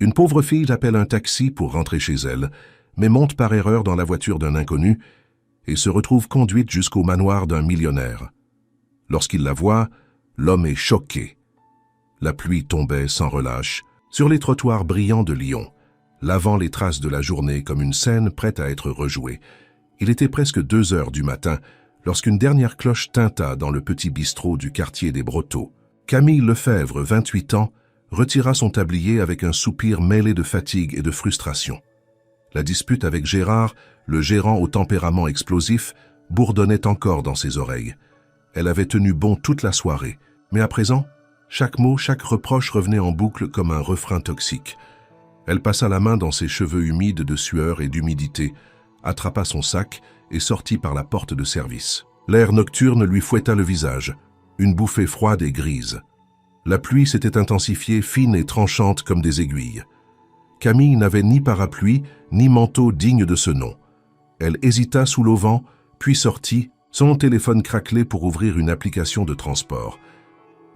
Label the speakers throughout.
Speaker 1: Une pauvre fille appelle un taxi pour rentrer chez elle, mais monte par erreur dans la voiture d'un inconnu et se retrouve conduite jusqu'au manoir d'un millionnaire. Lorsqu'il la voit, l'homme est choqué. La pluie tombait sans relâche sur les trottoirs brillants de Lyon, lavant les traces de la journée comme une scène prête à être rejouée. Il était presque 2 heures du matin lorsqu'une dernière cloche tinta dans le petit bistrot du quartier des Brotteaux. Camille Lefebvre, 28 ans, retira son tablier avec un soupir mêlé de fatigue et de frustration. La dispute avec Gérard, le gérant au tempérament explosif, bourdonnait encore dans ses oreilles. Elle avait tenu bon toute la soirée, mais à présent, chaque mot, chaque reproche revenait en boucle comme un refrain toxique. Elle passa la main dans ses cheveux humides de sueur et d'humidité, attrapa son sac et sortit par la porte de service. L'air nocturne lui fouetta le visage, une bouffée froide et grise. La pluie s'était intensifiée, fine et tranchante comme des aiguilles. Camille n'avait ni parapluie, ni manteau digne de ce nom. Elle hésita sous l'auvent, puis sortit, son téléphone craquelé pour ouvrir une application de transport.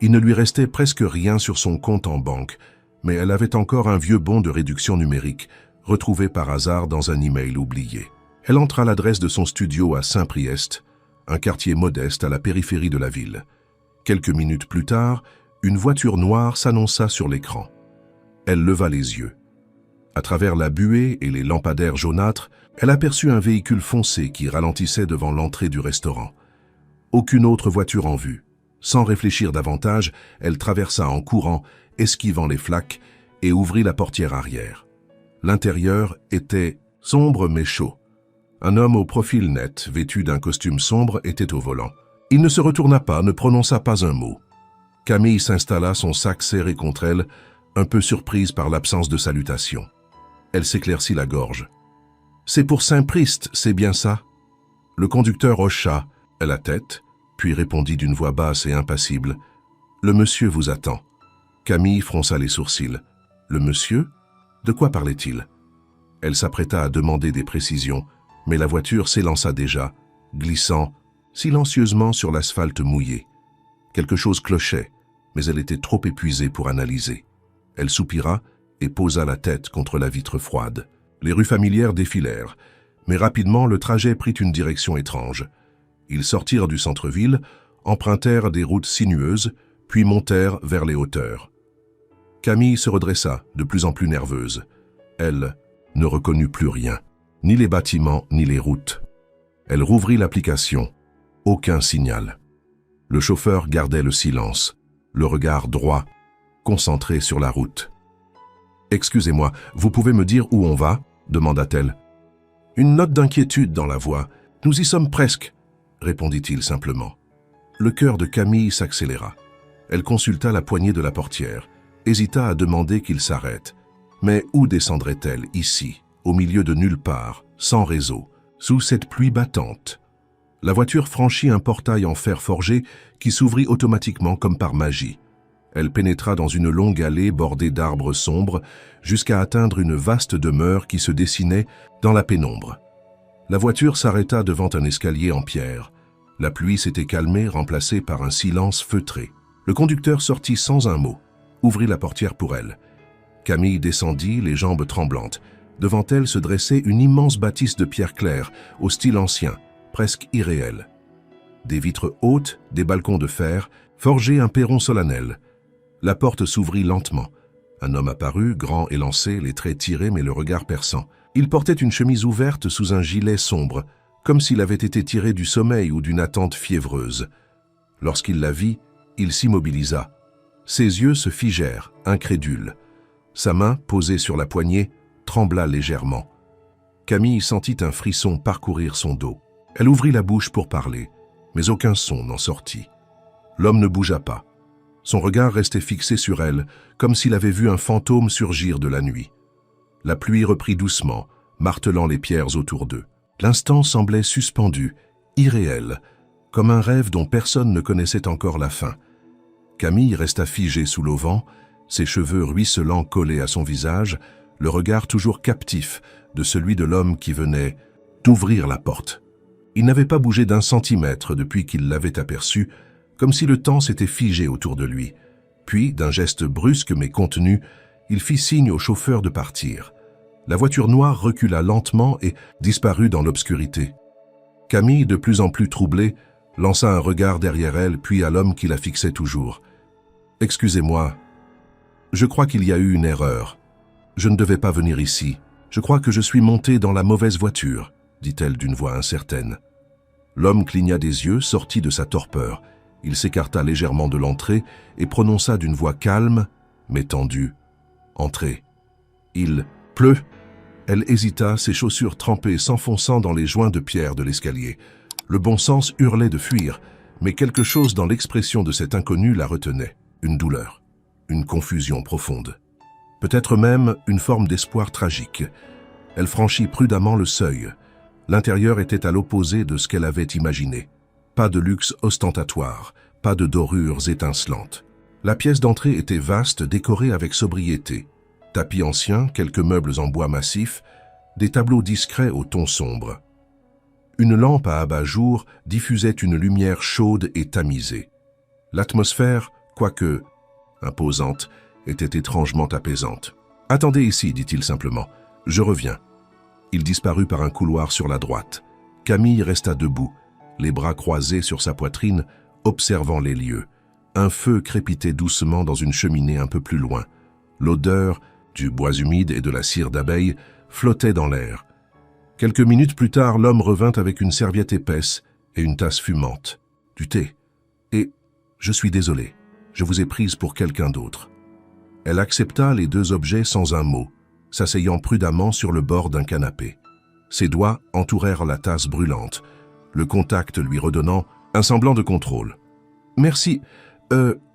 Speaker 1: Il ne lui restait presque rien sur son compte en banque, mais elle avait encore un vieux bon de réduction numérique, retrouvé par hasard dans un email oublié. Elle entra l'adresse de son studio à Saint-Priest, un quartier modeste à la périphérie de la ville. Quelques minutes plus tard, une voiture noire s'annonça sur l'écran. Elle leva les yeux. À travers la buée et les lampadaires jaunâtres, elle aperçut un véhicule foncé qui ralentissait devant l'entrée du restaurant. Aucune autre voiture en vue. Sans réfléchir davantage, elle traversa en courant, esquivant les flaques, et ouvrit la portière arrière. L'intérieur était sombre mais chaud. Un homme au profil net, vêtu d'un costume sombre, était au volant. Il ne se retourna pas, ne prononça pas un mot. Camille s'installa, son sac serré contre elle, un peu surprise par l'absence de salutation. Elle s'éclaircit la gorge. « C'est pour Saint-Priest, c'est bien ça ?» Le conducteur hocha la tête, puis répondit d'une voix basse et impassible. « Le monsieur vous attend. » Camille fronça les sourcils. « Le monsieur ? De quoi parlait-il » Elle s'apprêta à demander des précisions, mais la voiture s'élança déjà, glissant silencieusement sur l'asphalte mouillé. Quelque chose clochait, mais elle était trop épuisée pour analyser. Elle soupira et posa la tête contre la vitre froide. Les rues familières défilèrent, mais rapidement le trajet prit une direction étrange. Ils sortirent du centre-ville, empruntèrent des routes sinueuses, puis montèrent vers les hauteurs. Camille se redressa, de plus en plus nerveuse. Elle ne reconnut plus rien, ni les bâtiments, ni les routes. Elle rouvrit l'application. Aucun signal. Le chauffeur gardait le silence, le regard droit, concentré sur la route. « Excusez-moi, vous pouvez me dire où on va ?» demanda-t-elle. Une note d'inquiétude dans la voix. « Nous y sommes presque », répondit-il simplement. Le cœur de Camille s'accéléra. Elle consulta la poignée de la portière, hésita à demander qu'il s'arrête. Mais où descendrait-elle, ici, au milieu de nulle part, sans réseau, sous cette pluie battante? La voiture franchit un portail en fer forgé qui s'ouvrit automatiquement comme par magie. Elle pénétra dans une longue allée bordée d'arbres sombres jusqu'à atteindre une vaste demeure qui se dessinait dans la pénombre. La voiture s'arrêta devant un escalier en pierre. La pluie s'était calmée, remplacée par un silence feutré. Le conducteur sortit sans un mot, ouvrit la portière pour elle. Camille descendit, les jambes tremblantes. Devant elle se dressait une immense bâtisse de pierre claire, au style ancien, presque irréel. Des vitres hautes, des balcons de fer, forgeaient un perron solennel. La porte s'ouvrit lentement. Un homme apparut, grand élancé, les traits tirés mais le regard perçant. Il portait une chemise ouverte sous un gilet sombre, comme s'il avait été tiré du sommeil ou d'une attente fiévreuse. Lorsqu'il la vit, il s'immobilisa. Ses yeux se figèrent, incrédules. Sa main, posée sur la poignée, trembla légèrement. Camille sentit un frisson parcourir son dos. Elle ouvrit la bouche pour parler, mais aucun son n'en sortit. L'homme ne bougea pas. Son regard restait fixé sur elle, comme s'il avait vu un fantôme surgir de la nuit. La pluie reprit doucement, martelant les pierres autour d'eux. L'instant semblait suspendu, irréel, comme un rêve dont personne ne connaissait encore la fin. Camille resta figée sous l'auvent, ses cheveux ruisselants collés à son visage, le regard toujours captif de celui de l'homme qui venait d'ouvrir la porte. Il n'avait pas bougé d'un centimètre depuis qu'il l'avait aperçu, comme si le temps s'était figé autour de lui. Puis, d'un geste brusque mais contenu, Il fit signe au chauffeur de partir. La voiture noire recula lentement et disparut dans l'obscurité. Camille, de plus en plus troublée, lança un regard derrière elle, puis à l'homme qui la fixait toujours. « Excusez-moi, je crois qu'il y a eu une erreur. Je ne devais pas venir ici. Je crois que je suis montée dans la mauvaise voiture, » dit-elle d'une voix incertaine. L'homme cligna des yeux, sortit de sa torpeur. Il s'écarta légèrement de l'entrée et prononça d'une voix calme, mais tendue. « Entrez. » Il pleut. Elle hésita, ses chaussures trempées s'enfonçant dans les joints de pierre de l'escalier. Le bon sens hurlait de fuir, mais quelque chose dans l'expression de cet inconnu la retenait. Une douleur, une confusion profonde. Peut-être même une forme d'espoir tragique. Elle franchit prudemment le seuil. L'intérieur était à l'opposé de ce qu'elle avait imaginé. Pas de luxe ostentatoire, pas de dorures étincelantes. La pièce d'entrée était vaste, décorée avec sobriété. Tapis anciens, quelques meubles en bois massif, des tableaux discrets au ton sombre. Une lampe à abat-jour diffusait une lumière chaude et tamisée. L'atmosphère, quoique imposante, était étrangement apaisante. « Attendez ici, dit-il simplement. Je reviens. » Il disparut par un couloir sur la droite. Camille resta debout, les bras croisés sur sa poitrine, observant les lieux. Un feu crépitait doucement dans une cheminée un peu plus loin. L'odeur du bois humide et de la cire d'abeille flottait dans l'air. Quelques minutes plus tard, l'homme revint avec une serviette épaisse et une tasse fumante. Du thé. Et « Je suis désolé, je vous ai prise pour quelqu'un d'autre. » Elle accepta les deux objets sans un mot, s'asseyant prudemment sur le bord d'un canapé. Ses doigts entourèrent la tasse brûlante, le contact lui redonnant un semblant de contrôle. « Merci.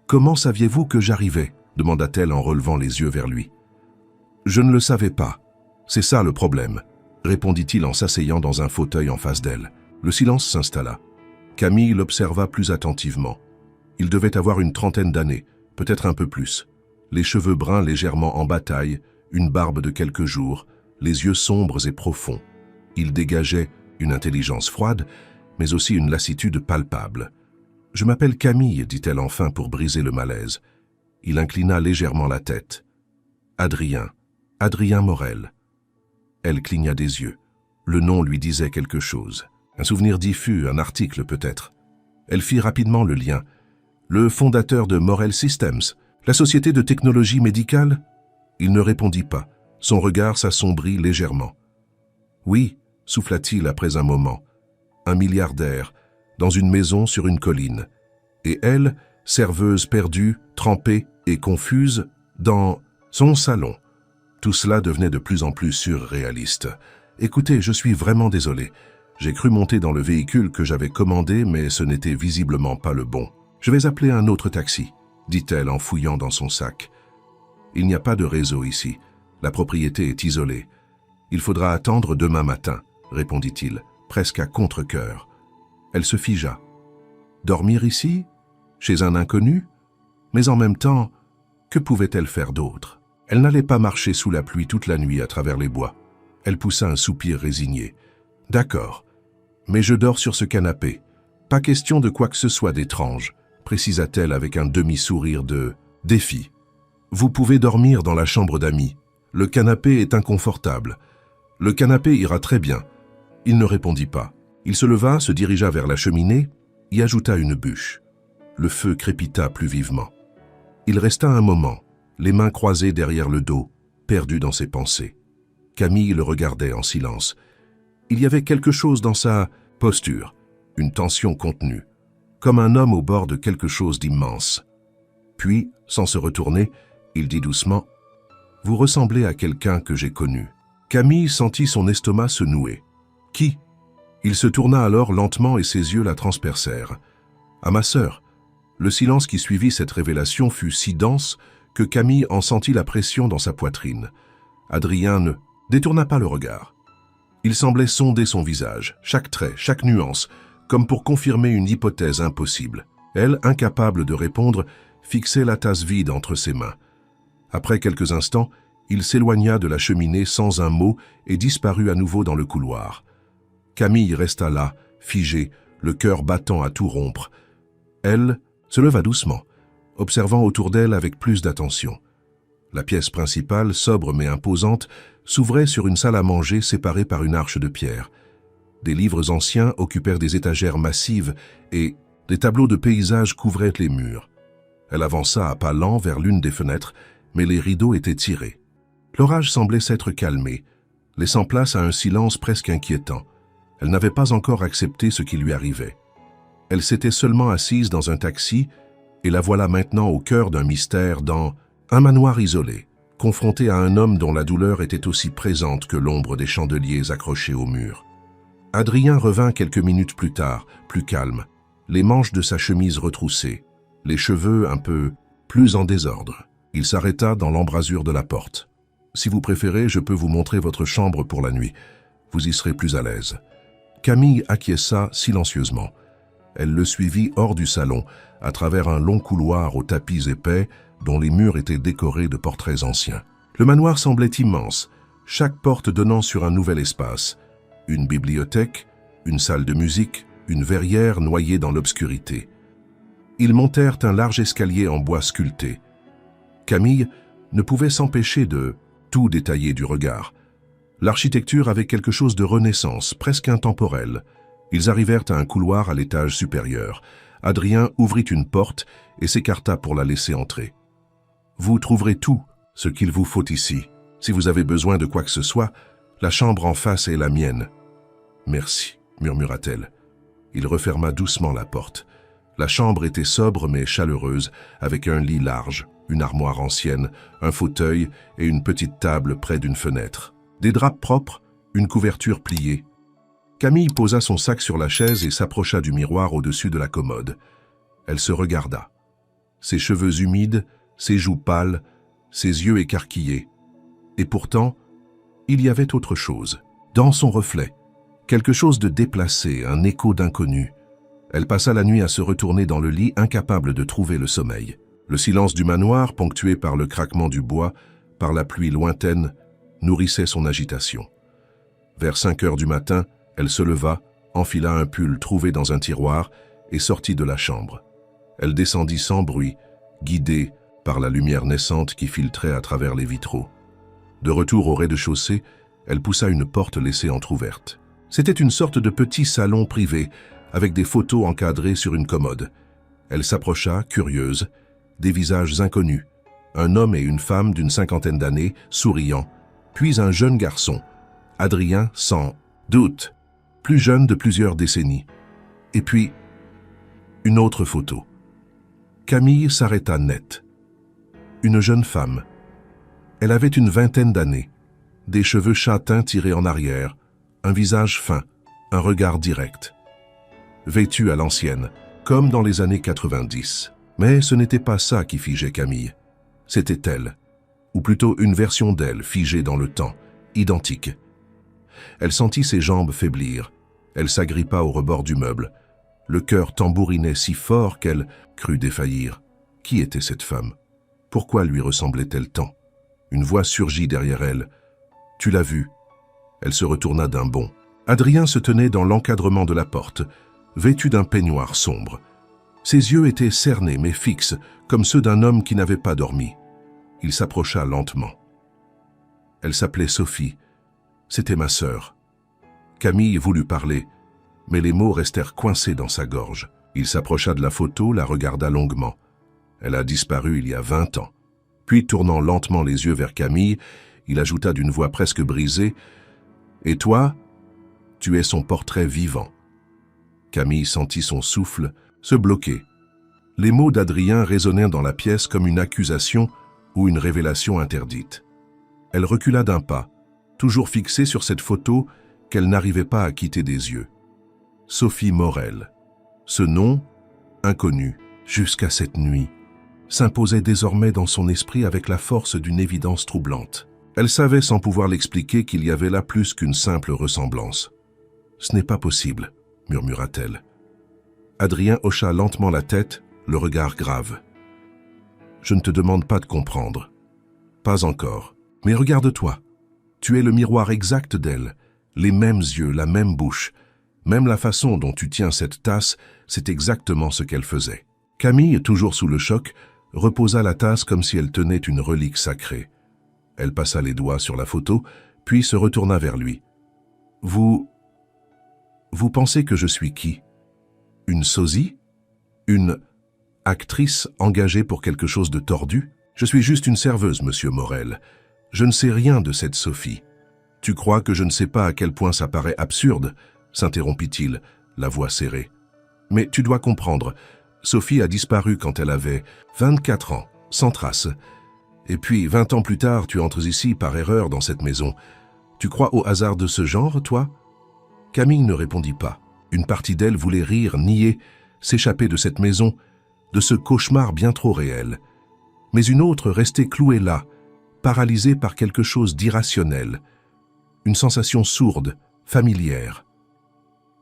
Speaker 1: Comment saviez-vous que j'arrivais » demanda-t-elle en relevant les yeux vers lui. « Je ne le savais pas. C'est ça le problème » répondit-il en s'asseyant dans un fauteuil en face d'elle. Le silence s'installa. Camille l'observa plus attentivement. Il devait avoir une trentaine d'années, peut-être un peu plus. Les cheveux bruns légèrement en bataille, une barbe de quelques jours, les yeux sombres et profonds. Il dégageait une intelligence froide, mais aussi une lassitude palpable. « Je m'appelle Camille, » dit-elle enfin pour briser le malaise. Il inclina légèrement la tête. « Adrien Morel. » Elle cligna des yeux. Le nom lui disait quelque chose. Un souvenir diffus, un article peut-être. Elle fit rapidement le lien. Le fondateur de Morel Systems, la société de technologie médicale? Il ne répondit pas. Son regard s'assombrit légèrement. Oui, souffla-t-il après un moment. Un milliardaire, dans une maison sur une colline. Et elle, serveuse perdue, trempée et confuse, dans son salon. Tout cela devenait de plus en plus surréaliste. « Écoutez, je suis vraiment désolé. J'ai cru monter dans le véhicule que j'avais commandé, mais ce n'était visiblement pas le bon. Je vais appeler un autre taxi, » dit-elle en fouillant dans son sac. « Il n'y a pas de réseau ici. La propriété est isolée. Il faudra attendre demain matin, » répondit-il, presque à contre-cœur. Elle se figea. Dormir ici? Chez un inconnu? Mais en même temps, que pouvait-elle faire d'autre? Elle n'allait pas marcher sous la pluie toute la nuit à travers les bois. Elle poussa un soupir résigné. « D'accord, mais je dors sur ce canapé. Pas question de quoi que ce soit d'étrange, » précisa-t-elle avec un demi-sourire de défi. « Vous pouvez dormir dans la chambre d'amis. Le canapé est inconfortable. Le canapé ira très bien. » Il ne répondit pas. Il se leva, se dirigea vers la cheminée, y ajouta une bûche. Le feu crépita plus vivement. Il resta un moment, les mains croisées derrière le dos, perdu dans ses pensées. Camille le regardait en silence. Il y avait quelque chose dans sa posture, une tension contenue, comme un homme au bord de quelque chose d'immense. Puis, sans se retourner, il dit doucement « Vous ressemblez à quelqu'un que j'ai connu. » Camille sentit son estomac se nouer. « Qui ?» Il se tourna alors lentement et ses yeux la transpercèrent. « À ma sœur. » Le silence qui suivit cette révélation fut si dense que Camille en sentit la pression dans sa poitrine. Adrien ne détourna pas le regard. Il semblait sonder son visage, chaque trait, chaque nuance, comme pour confirmer une hypothèse impossible. Elle, incapable de répondre, fixait la tasse vide entre ses mains. Après quelques instants, il s'éloigna de la cheminée sans un mot et disparut à nouveau dans le couloir. Camille resta là, figée, le cœur battant à tout rompre. Elle se leva doucement, observant autour d'elle avec plus d'attention. La pièce principale, sobre mais imposante, s'ouvrait sur une salle à manger séparée par une arche de pierre. Des livres anciens occupèrent des étagères massives et des tableaux de paysages couvraient les murs. Elle avança à pas lents vers l'une des fenêtres, mais les rideaux étaient tirés. L'orage semblait s'être calmé, laissant place à un silence presque inquiétant. Elle n'avait pas encore accepté ce qui lui arrivait. Elle s'était seulement assise dans un taxi, et la voilà maintenant au cœur d'un mystère dans un manoir isolé, confrontée à un homme dont la douleur était aussi présente que l'ombre des chandeliers accrochés au mur. Adrien revint quelques minutes plus tard, plus calme, les manches de sa chemise retroussées, les cheveux un peu plus en désordre. Il s'arrêta dans l'embrasure de la porte. « Si vous préférez, je peux vous montrer votre chambre pour la nuit. Vous y serez plus à l'aise. » Camille acquiesça silencieusement. Elle le suivit hors du salon, à travers un long couloir aux tapis épais dont les murs étaient décorés de portraits anciens. Le manoir semblait immense, chaque porte donnant sur un nouvel espace. Une bibliothèque, une salle de musique, une verrière noyée dans l'obscurité. Ils montèrent un large escalier en bois sculpté. Camille ne pouvait s'empêcher de tout détailler du regard. L'architecture avait quelque chose de renaissance, presque intemporel. Ils arrivèrent à un couloir à l'étage supérieur. Adrien ouvrit une porte et s'écarta pour la laisser entrer. « Vous trouverez tout ce qu'il vous faut ici. Si vous avez besoin de quoi que ce soit, la chambre en face est la mienne. »« Merci, » murmura-t-elle. Il referma doucement la porte. La chambre était sobre mais chaleureuse, avec un lit large, une armoire ancienne, un fauteuil et une petite table près d'une fenêtre. Des draps propres, une couverture pliée. Camille posa son sac sur la chaise et s'approcha du miroir au-dessus de la commode. Elle se regarda. Ses cheveux humides, ses joues pâles, ses yeux écarquillés. Et pourtant, il y avait autre chose. Dans son reflet, quelque chose de déplacé, un écho d'inconnu. Elle passa la nuit à se retourner dans le lit, incapable de trouver le sommeil. Le silence du manoir, ponctué par le craquement du bois, par la pluie lointaine, nourrissait son agitation. Vers 5 heures du matin, elle se leva, enfila un pull trouvé dans un tiroir et sortit de la chambre. Elle descendit sans bruit, guidée par la lumière naissante qui filtrait à travers les vitraux. De retour au rez-de-chaussée, elle poussa une porte laissée entr'ouverte. C'était une sorte de petit salon privé, avec des photos encadrées sur une commode. Elle s'approcha, curieuse, des visages inconnus, un homme et une femme d'une 50aine d'années, souriant, puis un jeune garçon, Adrien sans doute, plus jeune de plusieurs décennies. Et puis, une autre photo. Camille s'arrêta net. Une jeune femme. Elle avait une 20aine d'années, des cheveux châtains tirés en arrière, un visage fin, un regard direct. Vêtue à l'ancienne, comme dans les années 90. Mais ce n'était pas ça qui figeait Camille. C'était elle, ou plutôt une version d'elle figée dans le temps, identique. Elle sentit ses jambes faiblir. Elle s'agrippa au rebord du meuble. Le cœur tambourinait si fort qu'elle crut défaillir. Qui était cette femme? Pourquoi lui ressemblait-elle tant? Une voix surgit derrière elle. « Tu l'as vue ?» Elle se retourna d'un bond. Adrien se tenait dans l'encadrement de la porte, vêtu d'un peignoir sombre. Ses yeux étaient cernés mais fixes, comme ceux d'un homme qui n'avait pas dormi. Il s'approcha lentement. Elle s'appelait Sophie. C'était ma sœur. Camille voulut parler, mais les mots restèrent coincés dans sa gorge. Il s'approcha de la photo, la regarda longuement. Elle a disparu il y a 20 ans. Puis, tournant lentement les yeux vers Camille, il ajouta d'une voix presque brisée, « Et toi, tu es son portrait vivant. » Camille sentit son souffle se bloquer. Les mots d'Adrien résonnèrent dans la pièce comme une accusation ou une révélation interdite. Elle recula d'un pas, toujours fixée sur cette photo qu'elle n'arrivait pas à quitter des yeux. Sophie Morel. Ce nom, inconnu, jusqu'à cette nuit, s'imposait désormais dans son esprit avec la force d'une évidence troublante. Elle savait sans pouvoir l'expliquer qu'il y avait là plus qu'une simple ressemblance. « Ce n'est pas possible », murmura-t-elle. Adrien hocha lentement la tête, le regard grave. « Je ne te demande pas de comprendre. Pas encore. Mais regarde-toi. Tu es le miroir exact d'elle. Les mêmes yeux, la même bouche. Même la façon dont tu tiens cette tasse, c'est exactement ce qu'elle faisait. » Camille, toujours sous le choc, reposa la tasse comme si elle tenait une relique sacrée. Elle passa les doigts sur la photo, puis se retourna vers lui. « Vous pensez que je suis qui? Une sosie? Une actrice engagée pour quelque chose de tordu? Je suis juste une serveuse, monsieur Morel. Je ne sais rien de cette Sophie. Tu crois que je ne sais pas à quel point ça paraît absurde ?» s'interrompit-il, la voix serrée. « Mais tu dois comprendre, Sophie a disparu quand elle avait 24 ans, sans trace. Et puis, 20 ans plus tard, tu entres ici par erreur dans cette maison. Tu crois au hasard de ce genre, toi ?» Camille ne répondit pas. Une partie d'elle voulait rire, nier, s'échapper de cette maison, de ce cauchemar bien trop réel. Mais une autre restait clouée là, paralysée par quelque chose d'irrationnel. Une sensation sourde, familière.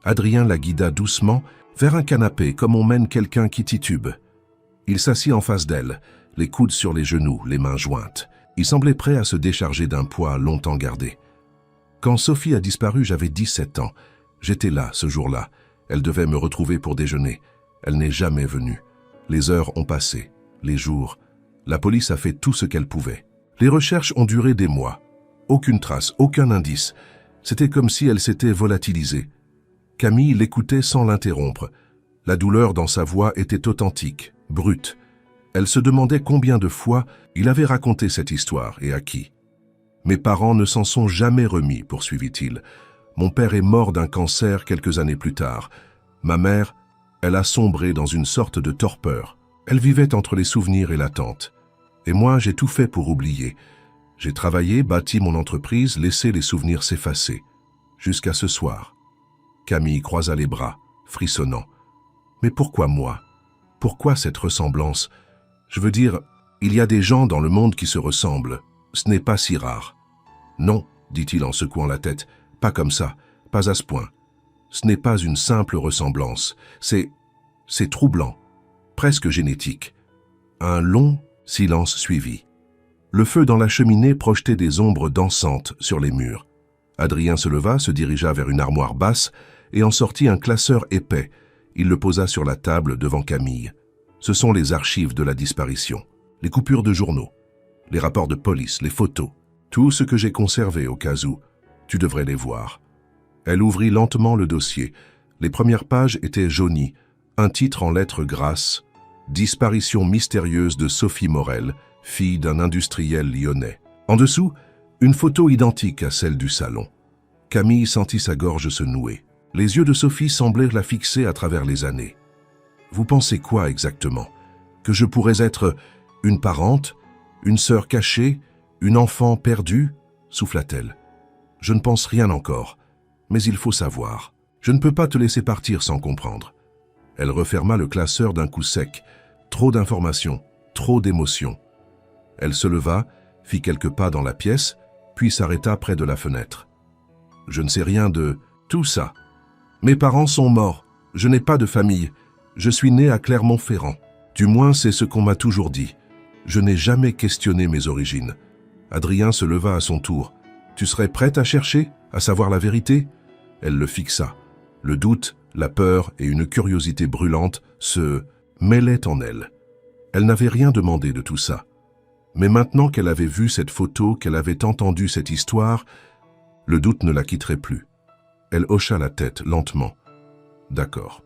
Speaker 1: Adrien la guida doucement vers un canapé comme on mène quelqu'un qui titube. Il s'assit en face d'elle, les coudes sur les genoux, les mains jointes. Il semblait prêt à se décharger d'un poids longtemps gardé. Quand Sophie a disparu, j'avais 17 ans. J'étais là, ce jour-là. Elle devait me retrouver pour déjeuner. Elle n'est jamais venue. Les heures ont passé, les jours. La police a fait tout ce qu'elle pouvait. Les recherches ont duré des mois. Aucune trace, aucun indice. C'était comme si elle s'était volatilisée. Camille l'écoutait sans l'interrompre. La douleur dans sa voix était authentique, brute. Elle se demandait combien de fois il avait raconté cette histoire et à qui. « Mes parents ne s'en sont jamais remis, poursuivit-il. Mon père est mort d'un cancer quelques années plus tard. Ma mère, elle a sombré dans une sorte de torpeur. Elle vivait entre les souvenirs et l'attente. Et moi, j'ai tout fait pour oublier. J'ai travaillé, bâti mon entreprise, laissé les souvenirs s'effacer. Jusqu'à ce soir. » Camille croisa les bras, frissonnant. « Mais pourquoi moi? Pourquoi cette ressemblance? Je veux dire, il y a des gens dans le monde qui se ressemblent. Ce n'est pas si rare. » « Non, dit-il en secouant la tête, pas comme ça, pas à ce point. Ce n'est pas une simple ressemblance, c'est troublant, presque génétique. » Un long silence suivit. Le feu dans la cheminée projetait des ombres dansantes sur les murs. Adrien se leva, se dirigea vers une armoire basse et en sortit un classeur épais. Il le posa sur la table devant Camille. Ce sont les archives de la disparition, les coupures de journaux, les rapports de police, les photos. Tout ce que j'ai conservé au cas où, tu devrais les voir. Elle ouvrit lentement le dossier. Les premières pages étaient jaunies, un titre en lettres grasses, « Disparition mystérieuse de Sophie Morel, fille d'un industriel lyonnais ». En dessous, une photo identique à celle du salon. Camille sentit sa gorge se nouer. Les yeux de Sophie semblaient la fixer à travers les années. « Vous pensez quoi exactement? Que je pourrais être une parente, une sœur cachée, une enfant perdue ?» souffla-t-elle. « Je ne pense rien encore, mais il faut savoir. Je ne peux pas te laisser partir sans comprendre. » Elle referma le classeur d'un coup sec. Trop d'informations, trop d'émotions. Elle se leva, fit quelques pas dans la pièce, puis s'arrêta près de la fenêtre. « Je ne sais rien de tout ça. Mes parents sont morts. Je n'ai pas de famille. Je suis né à Clermont-Ferrand. Du moins, c'est ce qu'on m'a toujours dit. Je n'ai jamais questionné mes origines. » Adrien se leva à son tour. « Tu serais prête à chercher, à savoir la vérité ?» Elle le fixa. Le doute, la peur et une curiosité brûlante se mêlaient en elle. Elle n'avait rien demandé de tout ça. Mais maintenant qu'elle avait vu cette photo, qu'elle avait entendu cette histoire, le doute ne la quitterait plus. Elle hocha la tête lentement. « D'accord,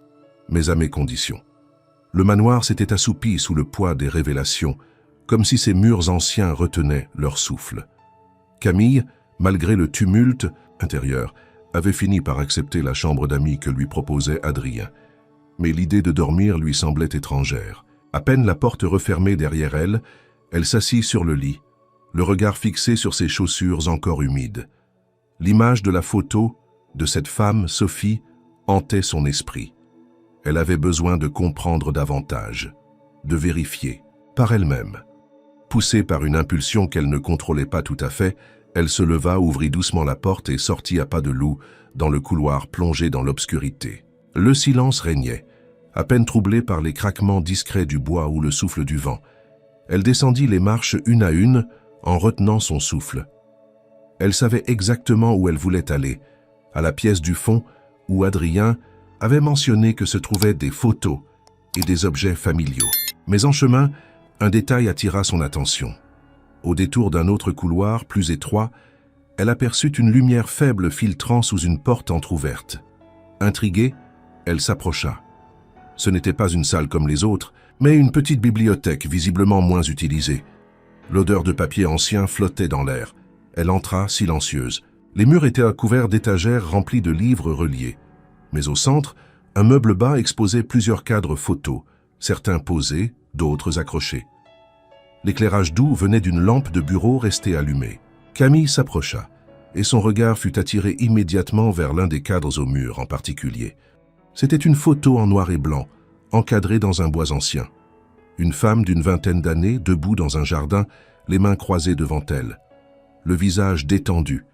Speaker 1: mais à mes conditions. » Le manoir s'était assoupi sous le poids des révélations, comme si ces murs anciens retenaient leur souffle. Camille, malgré le tumulte intérieur, avait fini par accepter la chambre d'amis que lui proposait Adrien. Mais l'idée de dormir lui semblait étrangère. À peine la porte refermée derrière elle, elle s'assit sur le lit, le regard fixé sur ses chaussures encore humides. L'image de la photo, de cette femme, Sophie, hantait son esprit. Elle avait besoin de comprendre davantage, de vérifier, par elle-même. Poussée par une impulsion qu'elle ne contrôlait pas tout à fait, elle se leva, ouvrit doucement la porte et sortit à pas de loup dans le couloir plongé dans l'obscurité. Le silence régnait, à peine troublé par les craquements discrets du bois ou le souffle du vent. Elle descendit les marches une à une en retenant son souffle. Elle savait exactement où elle voulait aller, à la pièce du fond où Adrien avait mentionné que se trouvaient des photos et des objets familiaux. Mais en chemin, Un détail attira son attention. Au détour d'un autre couloir, plus étroit, elle aperçut une lumière faible filtrant sous une porte entr'ouverte. Intriguée, elle s'approcha. Ce n'était pas une salle comme les autres, mais une petite bibliothèque visiblement moins utilisée. L'odeur de papier ancien flottait dans l'air. Elle entra, silencieuse. Les murs étaient couverts d'étagères remplies de livres reliés. Mais au centre, un meuble bas exposait plusieurs cadres photos, certains posés, d'autres accrochés. L'éclairage doux venait d'une lampe de bureau restée allumée. Camille s'approcha, et son regard fut attiré immédiatement vers l'un des cadres au mur en particulier. C'était une photo en noir et blanc, encadrée dans un bois ancien. Une femme d'une vingtaine d'années, debout dans un jardin, les mains croisées devant elle. Le visage détendu,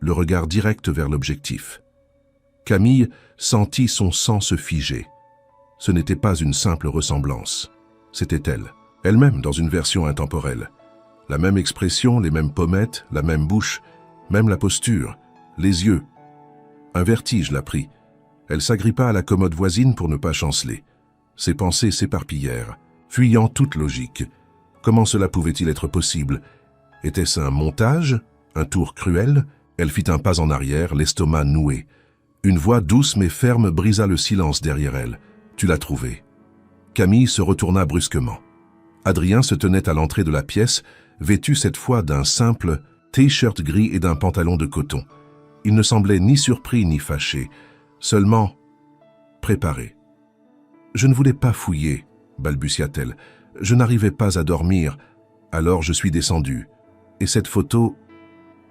Speaker 1: le regard direct vers l'objectif. Camille sentit son sang se figer. Ce n'était pas une simple ressemblance. C'était elle, elle-même dans une version intemporelle. La même expression, les mêmes pommettes, la même bouche, même la posture, les yeux. Un vertige la prit. Elle s'agrippa à la commode voisine pour ne pas chanceler. Ses pensées s'éparpillèrent, fuyant toute logique. Comment cela pouvait-il être possible? Était-ce un montage? Un tour cruel? Elle fit un pas en arrière, l'estomac noué. Une voix douce mais ferme brisa le silence derrière elle. « Tu l'as trouvé. » Camille se retourna brusquement. Adrien se tenait à l'entrée de la pièce, vêtu cette fois d'un simple t-shirt gris et d'un pantalon de coton. Il ne semblait ni surpris ni fâché, seulement préparé. « Je ne voulais pas fouiller, » balbutia-t-elle. « Je n'arrivais pas à dormir, alors je suis descendue. Et cette photo,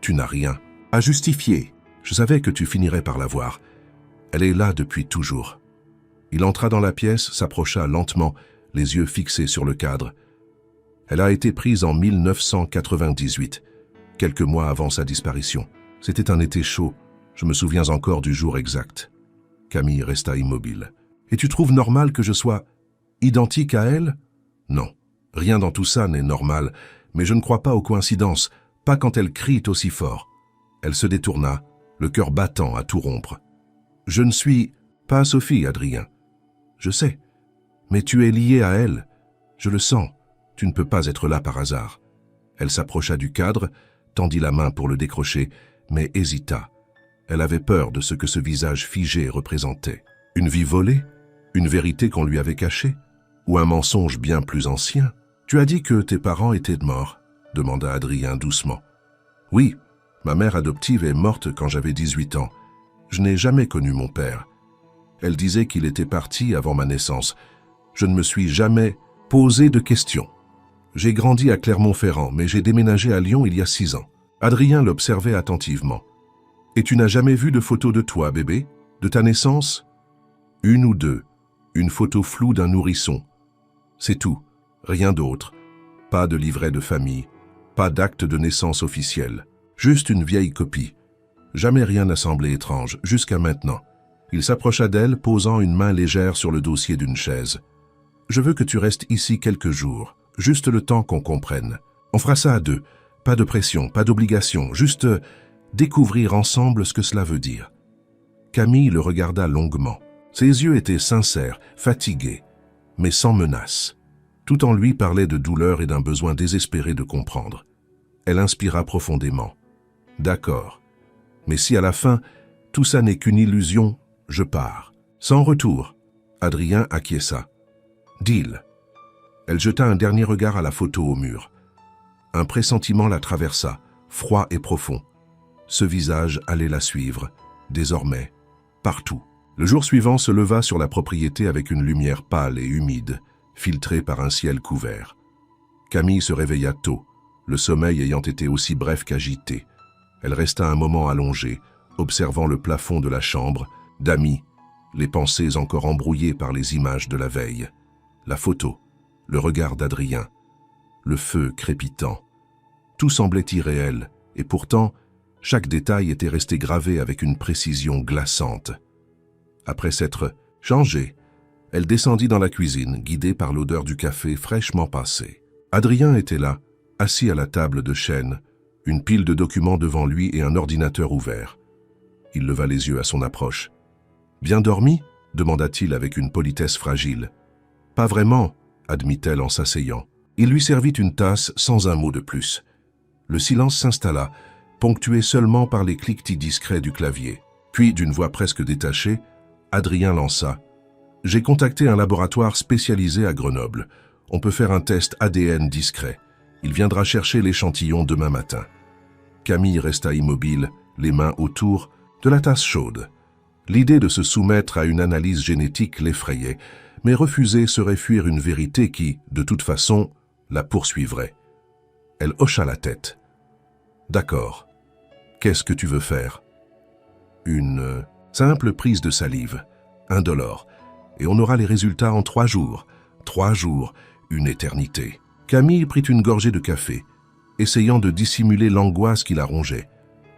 Speaker 1: tu n'as rien à justifier. Je savais que tu finirais par la voir. Elle est là depuis toujours. » Il entra dans la pièce, s'approcha lentement, les yeux fixés sur le cadre. Elle a été prise en 1998, quelques mois avant sa disparition. C'était un été chaud, je me souviens encore du jour exact. Camille resta immobile. « Et tu trouves normal que je sois identique à elle? » « Non, rien dans tout ça n'est normal, mais je ne crois pas aux coïncidences, pas quand elle crie aussi fort. » Elle se détourna, le cœur battant à tout rompre. « Je ne suis pas Sophie, Adrien. Je sais, mais tu es lié à elle. Je le sens, tu ne peux pas être là par hasard. » Elle s'approcha du cadre, tendit la main pour le décrocher, mais hésita. Elle avait peur de ce que ce visage figé représentait. Une vie volée? Une vérité qu'on lui avait cachée? Ou un mensonge bien plus ancien? « Tu as dit que tes parents étaient morts ?» demanda Adrien doucement. « Oui, ma mère adoptive est morte quand j'avais 18 ans. Je n'ai jamais connu mon père. Elle disait qu'il était parti avant ma naissance. Je ne me suis jamais posé de questions. J'ai grandi à Clermont-Ferrand, mais j'ai déménagé à Lyon il y a 6 ans. » Adrien l'observait attentivement. « Et tu n'as jamais vu de photo de toi, bébé? De ta naissance? » « Une ou deux. Une photo floue d'un nourrisson. C'est tout, rien d'autre. Pas de livret de famille, pas d'acte de naissance officiel. Juste une vieille copie. Jamais rien n'a semblé étrange, jusqu'à maintenant. » Il s'approcha d'elle, posant une main légère sur le dossier d'une chaise. « Je veux que tu restes ici quelques jours, juste le temps qu'on comprenne. On fera ça à deux. Pas de pression, pas d'obligation, juste découvrir ensemble ce que cela veut dire. » Camille le regarda longuement. Ses yeux étaient sincères, fatigués, mais sans menace. Tout en lui parlait de douleur et d'un besoin désespéré de comprendre. Elle inspira profondément. « D'accord. Mais si à la fin, tout ça n'est qu'une illusion, je pars. Sans retour. » Adrien acquiesça. « Deal. » Elle jeta un dernier regard à la photo au mur. Un pressentiment la traversa, froid et profond. Ce visage allait la suivre, désormais, partout. Le jour suivant se leva sur la propriété avec une lumière pâle et humide, filtrée par un ciel couvert. Camille se réveilla tôt, le sommeil ayant été aussi bref qu'agité. Elle resta un moment allongée, observant le plafond de la chambre, d'amis, les pensées encore embrouillées par les images de la veille. La photo, le regard d'Adrien, le feu crépitant. Tout semblait irréel, et pourtant, chaque détail était resté gravé avec une précision glaçante. Après s'être changée, elle descendit dans la cuisine, guidée par l'odeur du café fraîchement passé. Adrien était là, assis à la table de chêne, une pile de documents devant lui et un ordinateur ouvert. Il leva les yeux à son approche. « Bien dormi ?» demanda-t-il avec une politesse fragile. « Pas vraiment », admit-elle en s'asseyant. Il lui servit une tasse sans un mot de plus. Le silence s'installa, ponctué seulement par les cliquetis discrets du clavier. Puis, d'une voix presque détachée, Adrien lança « J'ai contacté un laboratoire spécialisé à Grenoble. On peut faire un test ADN discret. Il viendra chercher l'échantillon demain matin. » Camille resta immobile, les mains autour de la tasse chaude. L'idée de se soumettre à une analyse génétique l'effrayait, mais refuser serait fuir une vérité qui, de toute façon, la poursuivrait. Elle hocha la tête. « D'accord. Qu'est-ce que tu veux faire ?» Une simple prise de salive, indolore, et on aura les résultats en 3 jours. 3 jours, une éternité. Camille prit une gorgée de café, essayant de dissimuler l'angoisse qui la rongeait.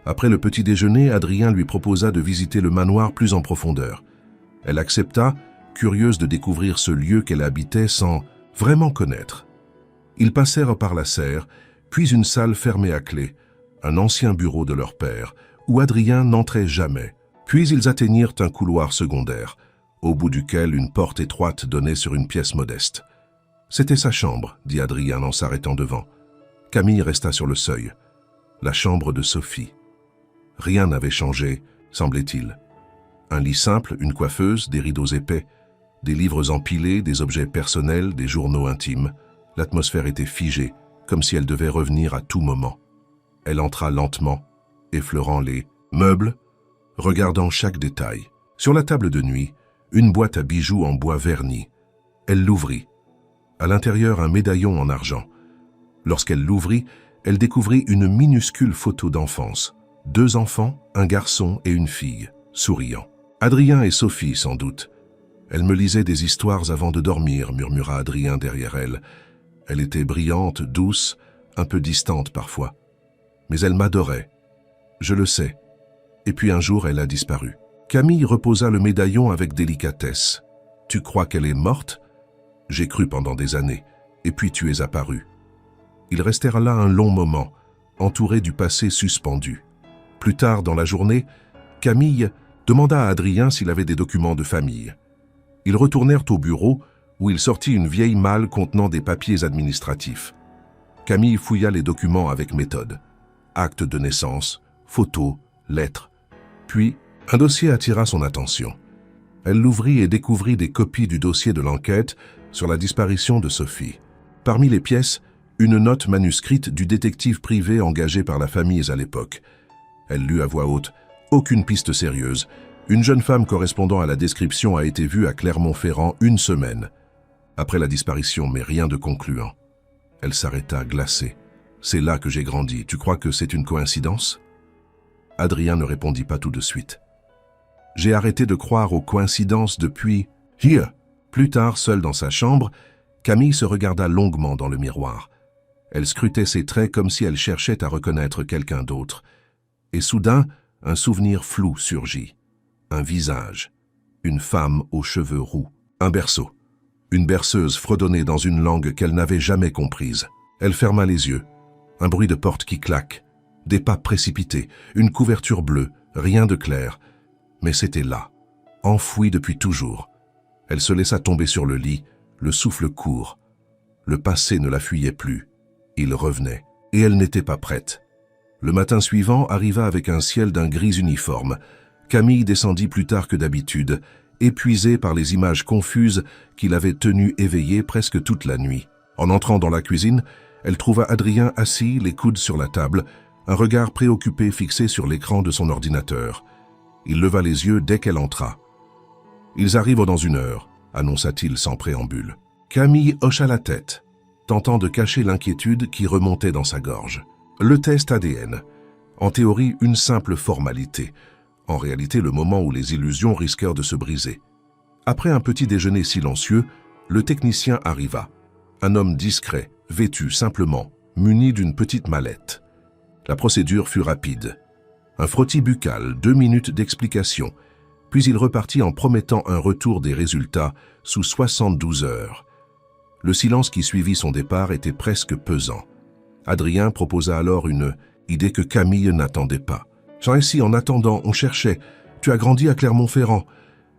Speaker 1: Après le petit déjeuner, Adrien lui proposa de visiter le manoir plus en profondeur. Elle accepta, curieuse de découvrir ce lieu qu'elle habitait sans vraiment connaître. Ils passèrent par la serre, puis une salle fermée à clé, un ancien bureau de leur père, où Adrien n'entrait jamais. Puis ils atteignirent un couloir secondaire, au bout duquel une porte étroite donnait sur une pièce modeste. « C'était sa chambre », dit Adrien en s'arrêtant devant. Camille resta sur le seuil. La chambre de Sophie. Rien n'avait changé, semblait-il. Un lit simple, une coiffeuse, des rideaux épais, des livres empilés, des objets personnels, des journaux intimes. L'atmosphère était figée, comme si elle devait revenir à tout moment. Elle entra lentement, effleurant les meubles, regardant chaque détail. Sur la table de nuit, une boîte à bijoux en bois verni. Elle l'ouvrit. À l'intérieur, un médaillon en argent. Lorsqu'elle l'ouvrit, elle découvrit une minuscule photo d'enfance. 2 enfants, un garçon et une fille, souriant. Adrien et Sophie, sans doute. Elle me lisait des histoires avant de dormir, murmura Adrien derrière elle. Elle était brillante, douce, un peu distante parfois. Mais elle m'adorait. Je le sais. Et puis un jour, elle a disparu. Camille reposa le médaillon avec délicatesse. « Tu crois qu'elle est morte ? J'ai cru pendant des années. Et puis tu es apparu. » Ils restèrent là un long moment, entourés du passé suspendu. Plus tard dans la journée, Camille demanda à Adrien s'il avait des documents de famille. Ils retournèrent au bureau où il sortit une vieille malle contenant des papiers administratifs. Camille fouilla les documents avec méthode. Actes de naissance, photos, lettres. Puis, un dossier attira son attention. Elle l'ouvrit et découvrit des copies du dossier de l'enquête sur la disparition de Sophie. Parmi les pièces, une note manuscrite du détective privé engagé par la famille à l'époque. Elle lut à voix haute. Aucune piste sérieuse. Une jeune femme correspondant à la description a été vue à Clermont-Ferrand 1 semaine. Après la disparition, mais rien de concluant. Elle s'arrêta, glacée. « C'est là que j'ai grandi. Tu crois que c'est une coïncidence ?» Adrien ne répondit pas tout de suite. « J'ai arrêté de croire aux coïncidences depuis... » Here. Plus tard, seule dans sa chambre, Camille se regarda longuement dans le miroir. Elle scrutait ses traits comme si elle cherchait à reconnaître quelqu'un d'autre. Et soudain, un souvenir flou surgit. Un visage. Une femme aux cheveux roux. Un berceau. Une berceuse fredonnait dans une langue qu'elle n'avait jamais comprise. Elle ferma les yeux. Un bruit de porte qui claque. Des pas précipités. Une couverture bleue. Rien de clair. Mais c'était là. Enfoui depuis toujours. Elle se laissa tomber sur le lit, le souffle court. Le passé ne la fuyait plus. Il revenait. Et elle n'était pas prête. Le matin suivant arriva avec un ciel d'un gris uniforme. Camille descendit plus tard que d'habitude, épuisée par les images confuses qui l'avaient tenue éveillée presque toute la nuit. En entrant dans la cuisine, elle trouva Adrien assis, les coudes sur la table, un regard préoccupé fixé sur l'écran de son ordinateur. Il leva les yeux dès qu'elle entra. « Ils arrivent dans 1 heure », annonça-t-il sans préambule. Camille hocha la tête, tentant de cacher l'inquiétude qui remontait dans sa gorge. Le test ADN. En théorie, une simple formalité. En réalité, le moment où les illusions risquèrent de se briser. Après un petit déjeuner silencieux, le technicien arriva. Un homme discret, vêtu simplement, muni d'une petite mallette. La procédure fut rapide. Un frottis buccal, 2 minutes d'explication, puis il repartit en promettant un retour des résultats sous 72 heures. Le silence qui suivit son départ était presque pesant. Adrien proposa alors une idée que Camille n'attendait pas. « Ainsi, en attendant, on cherchait. Tu as grandi à Clermont-Ferrand.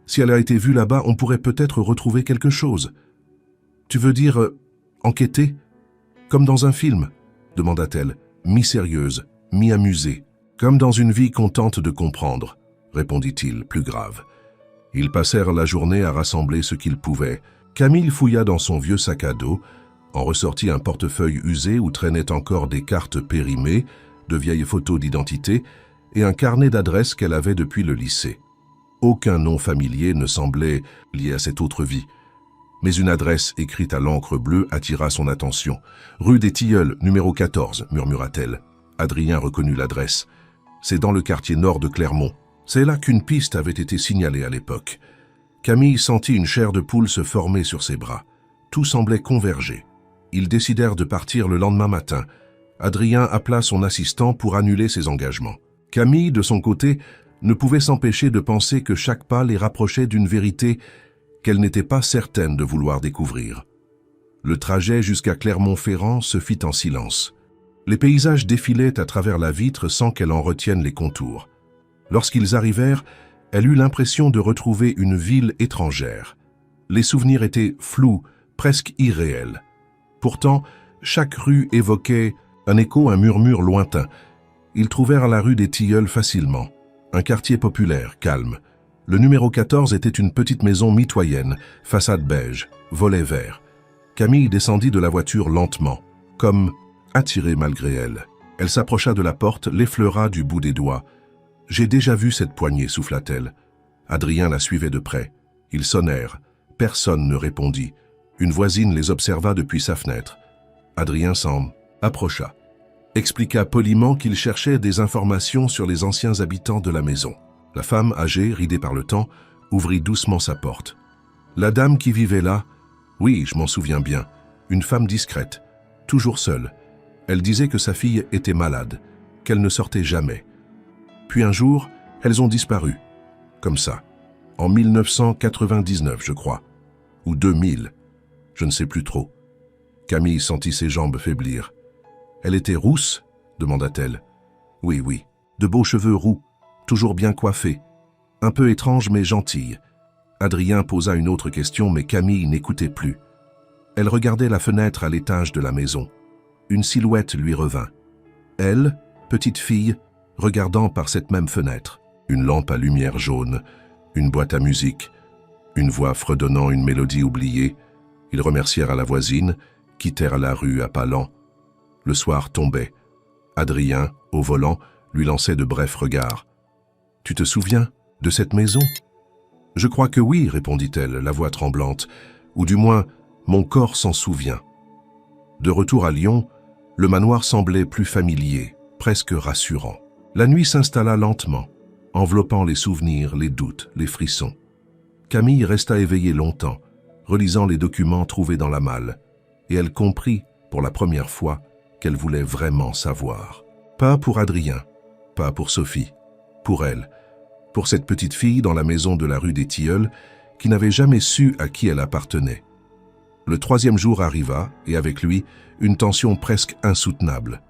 Speaker 1: Si elle a été vue là-bas, on pourrait peut-être retrouver quelque chose. » « Tu veux dire enquêter ?» Comme dans un film, demanda-t-elle, mi-sérieuse, mi-amusée. Comme dans une vie qu'on tente de comprendre, répondit-il, plus grave. Ils passèrent la journée à rassembler ce qu'ils pouvaient. Camille fouilla dans son vieux sac à dos, en ressortit un portefeuille usé où traînaient encore des cartes périmées, de vieilles photos d'identité et un carnet d'adresses qu'elle avait depuis le lycée. Aucun nom familier ne semblait lié à cette autre vie. Mais une adresse écrite à l'encre bleue attira son attention. « Rue des Tilleuls, numéro 14 », murmura-t-elle. Adrien reconnut l'adresse. « C'est dans le quartier nord de Clermont. C'est là qu'une piste avait été signalée à l'époque. » Camille sentit une chair de poule se former sur ses bras. Tout semblait converger. Ils décidèrent de partir le lendemain matin. Adrien appela son assistant pour annuler ses engagements. Camille, de son côté, ne pouvait s'empêcher de penser que chaque pas les rapprochait d'une vérité qu'elle n'était pas certaine de vouloir découvrir. Le trajet jusqu'à Clermont-Ferrand se fit en silence. Les paysages défilaient à travers la vitre sans qu'elle en retienne les contours. Lorsqu'ils arrivèrent, elle eut l'impression de retrouver une ville étrangère. Les souvenirs étaient flous, presque irréels. Pourtant, chaque rue évoquait un écho, un murmure lointain. Ils trouvèrent la rue des Tilleuls facilement. Un quartier populaire, calme. Le numéro 14 était une petite maison mitoyenne, façade beige, volet vert. Camille descendit de la voiture lentement, comme attirée malgré elle. Elle s'approcha de la porte, l'effleura du bout des doigts. « J'ai déjà vu cette poignée », souffla-t-elle. Adrien la suivait de près. Ils sonnèrent. Personne ne répondit. Une voisine les observa depuis sa fenêtre. Adrien s'en approcha. Expliqua poliment qu'il cherchait des informations sur les anciens habitants de la maison. La femme, âgée, ridée par le temps, ouvrit doucement sa porte. La dame qui vivait là, oui, je m'en souviens bien, une femme discrète, toujours seule. Elle disait que sa fille était malade, qu'elle ne sortait jamais. Puis un jour, elles ont disparu. Comme ça. En 1999, je crois. Ou 2000. Je ne sais plus trop. Camille sentit ses jambes faiblir. « Elle était rousse ?» demanda-t-elle. « Oui, oui. De beaux cheveux roux, toujours bien coiffés. Un peu étrange mais gentille. » Adrien posa une autre question, mais Camille n'écoutait plus. Elle regardait la fenêtre à l'étage de la maison. Une silhouette lui revint. Elle, petite fille, regardant par cette même fenêtre. Une lampe à lumière jaune, une boîte à musique, une voix fredonnant une mélodie oubliée. Ils remercièrent à la voisine, quittèrent la rue à pas lents. Le soir tombait. Adrien, au volant, lui lançait de brefs regards. « Tu te souviens de cette maison ?»« Je crois que oui, » répondit-elle, la voix tremblante. « Ou du moins, mon corps s'en souvient. » De retour à Lyon, le manoir semblait plus familier, presque rassurant. La nuit s'installa lentement, enveloppant les souvenirs, les doutes, les frissons. Camille resta éveillée longtemps, relisant les documents trouvés dans la malle, et elle comprit, pour la première fois, qu'elle voulait vraiment savoir. Pas pour Adrien, pas pour Sophie, pour elle, pour cette petite fille dans la maison de la rue des Tilleuls qui n'avait jamais su à qui elle appartenait. Le 3e jour arriva, et avec lui, une tension presque insoutenable.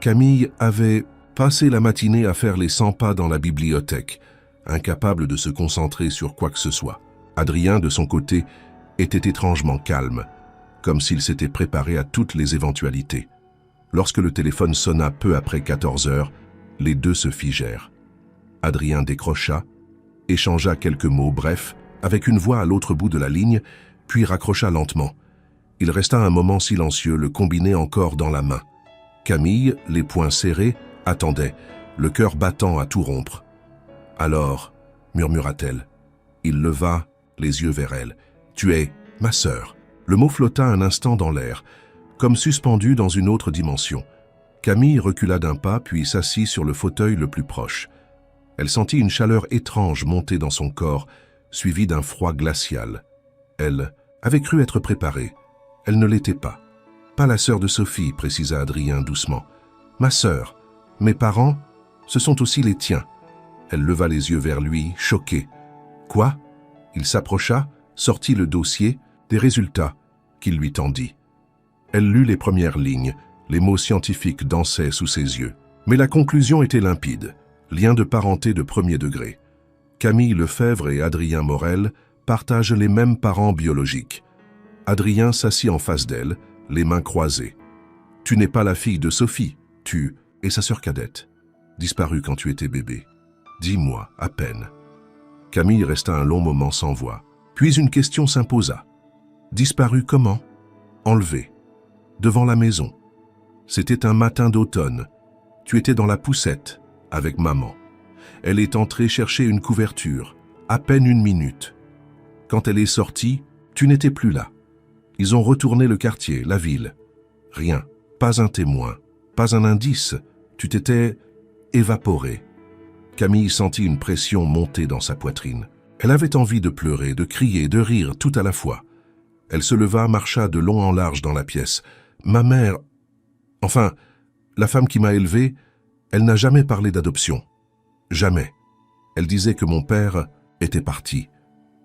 Speaker 1: Camille avait passé la matinée à faire les 100 pas dans la bibliothèque, incapable de se concentrer sur quoi que ce soit. Adrien, de son côté, était étrangement calme, comme s'il s'était préparé à toutes les éventualités. Lorsque le téléphone sonna peu après 14 heures, les deux se figèrent. Adrien décrocha, échangea quelques mots brefs, avec une voix à l'autre bout de la ligne, puis raccrocha lentement. Il resta un moment silencieux, le combiné encore dans la main. Camille, les poings serrés, attendait, le cœur battant à tout rompre. « Alors, » murmura-t-elle. Il leva les yeux vers elle. « Tu es ma sœur. » Le mot flotta un instant dans l'air, comme suspendu dans une autre dimension. Camille recula d'un pas, puis s'assit sur le fauteuil le plus proche. Elle sentit une chaleur étrange monter dans son corps, suivie d'un froid glacial. Elle avait cru être préparée. Elle ne l'était pas. « Pas la sœur de Sophie », précisa Adrien doucement. « Ma sœur. Mes parents, ce sont aussi les tiens. » Elle leva les yeux vers lui, choquée. « Quoi ?» Il s'approcha, sortit le dossier, des résultats, qu'il lui tendit. Elle lut les premières lignes, les mots scientifiques dansaient sous ses yeux. Mais la conclusion était limpide, lien de parenté de 1er degré. Camille Lefebvre et Adrien Morel partagent les mêmes parents biologiques. Adrien s'assit en face d'elle, les mains croisées. Tu n'es pas la fille de Sophie, tu et sa sœur cadette, disparue quand tu étais bébé. 10 mois, à peine. Camille resta un long moment sans voix. Puis une question s'imposa. Disparue comment? Enlevée. Devant la maison. C'était un matin d'automne. Tu étais dans la poussette, avec maman. Elle est entrée chercher une couverture, à peine 1 minute. Quand elle est sortie, tu n'étais plus là. Ils ont retourné le quartier, la ville. Rien, pas un témoin, pas un indice. Tu t'étais évaporé. Camille sentit une pression monter dans sa poitrine. Elle avait envie de pleurer, de crier, de rire, tout à la fois. Elle se leva, marcha de long en large dans la pièce. Ma mère... Enfin, la femme qui m'a élevée, elle n'a jamais parlé d'adoption. Jamais. Elle disait que mon père était parti.